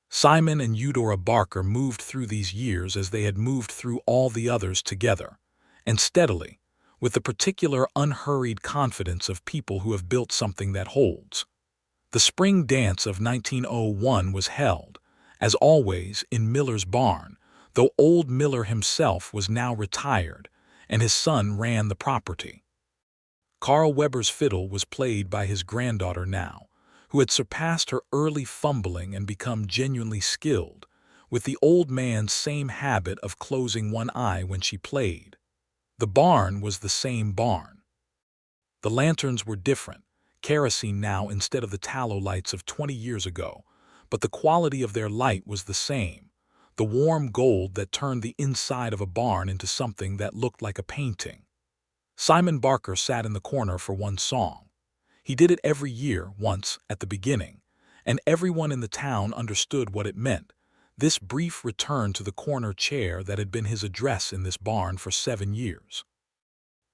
[SPEAKER 1] Simon and Eudora Barker moved through these years as they had moved through all the others together, and steadily, with the particular unhurried confidence of people who have built something that holds. The spring dance of 1901 was held, as always, in Miller's barn, though old Miller himself was now retired, and his son ran the property. Carl Weber's fiddle was played by his granddaughter now, who had surpassed her early fumbling and become genuinely skilled, with the old man's same habit of closing one eye when she played. The barn was the same barn. The lanterns were different, kerosene now instead of the tallow lights of 20 years ago, but the quality of their light was the same, the warm gold that turned the inside of a barn into something that looked like a painting. Simon Barker sat in the corner for one song. He did it every year once at the beginning, and everyone in the town understood what it meant, this brief return to the corner chair that had been his address in this barn for 7 years.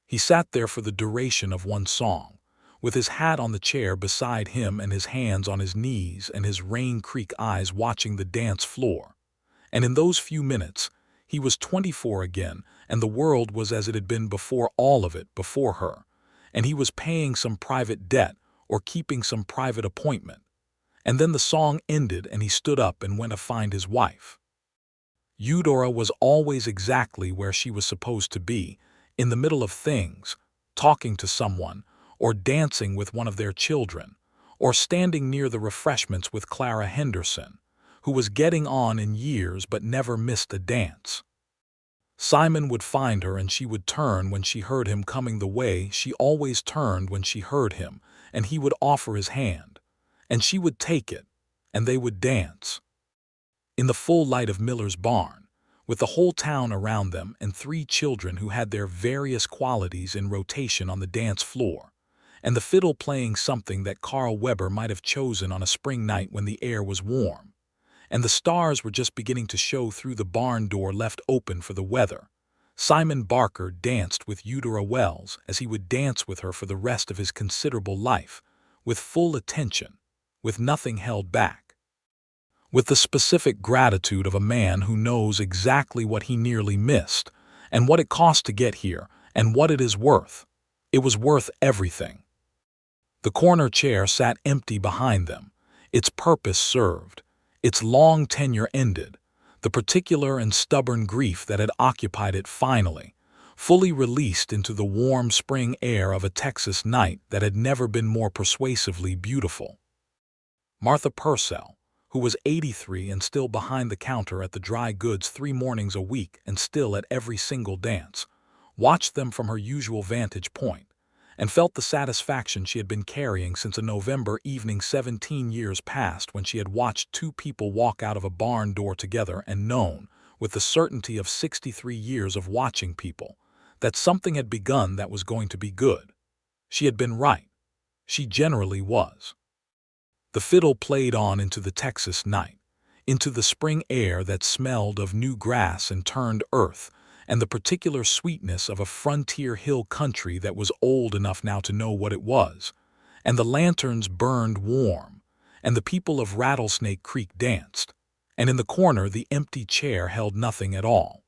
[SPEAKER 1] He sat there for the duration of one song, with his hat on the chair beside him and his hands on his knees and his Rain Creek eyes watching the dance floor. And in those few minutes, he was 24 again, and the world was as it had been before all of it before her, and he was paying some private debt or keeping some private appointment. And then the song ended and he stood up and went to find his wife. Eudora was always exactly where she was supposed to be, in the middle of things, talking to someone, or dancing with one of their children, or standing near the refreshments with Clara Henderson, who was getting on in years but never missed a dance. Simon would find her and she would turn when she heard him coming the way she always turned when she heard him, and he would offer his hand, and she would take it, and they would dance. In the full light of Miller's barn, with the whole town around them and 3 children who had their various qualities in rotation on the dance floor, and the fiddle playing something that Carl Weber might have chosen on a spring night when the air was warm, and the stars were just beginning to show through the barn door left open for the weather, Simon Barker danced with Eudora Wells as he would dance with her for the rest of his considerable life, with full attention, with nothing held back. With the specific gratitude of a man who knows exactly what he nearly missed, and what it cost to get here, and what it is worth. It was worth everything. The corner chair sat empty behind them, its purpose served, its long tenure ended, the particular and stubborn grief that had occupied it finally, fully released into the warm spring air of a Texas night that had never been more persuasively beautiful. Martha Purcell, who was 83 and still behind the counter at the dry goods 3 mornings a week and still at every single dance, watched them from her usual vantage point, and felt the satisfaction she had been carrying since a November evening 17 years past when she had watched 2 people walk out of a barn door together and known, with the certainty of 63 years of watching people, that something had begun that was going to be good. She had been right. She generally was. The fiddle played on into the Texas night, into the spring air that smelled of new grass and turned earth, and the particular sweetness of a frontier hill country that was old enough now to know what it was, and the lanterns burned warm, and the people of Rattlesnake Creek danced, and in the corner the empty chair held nothing at all.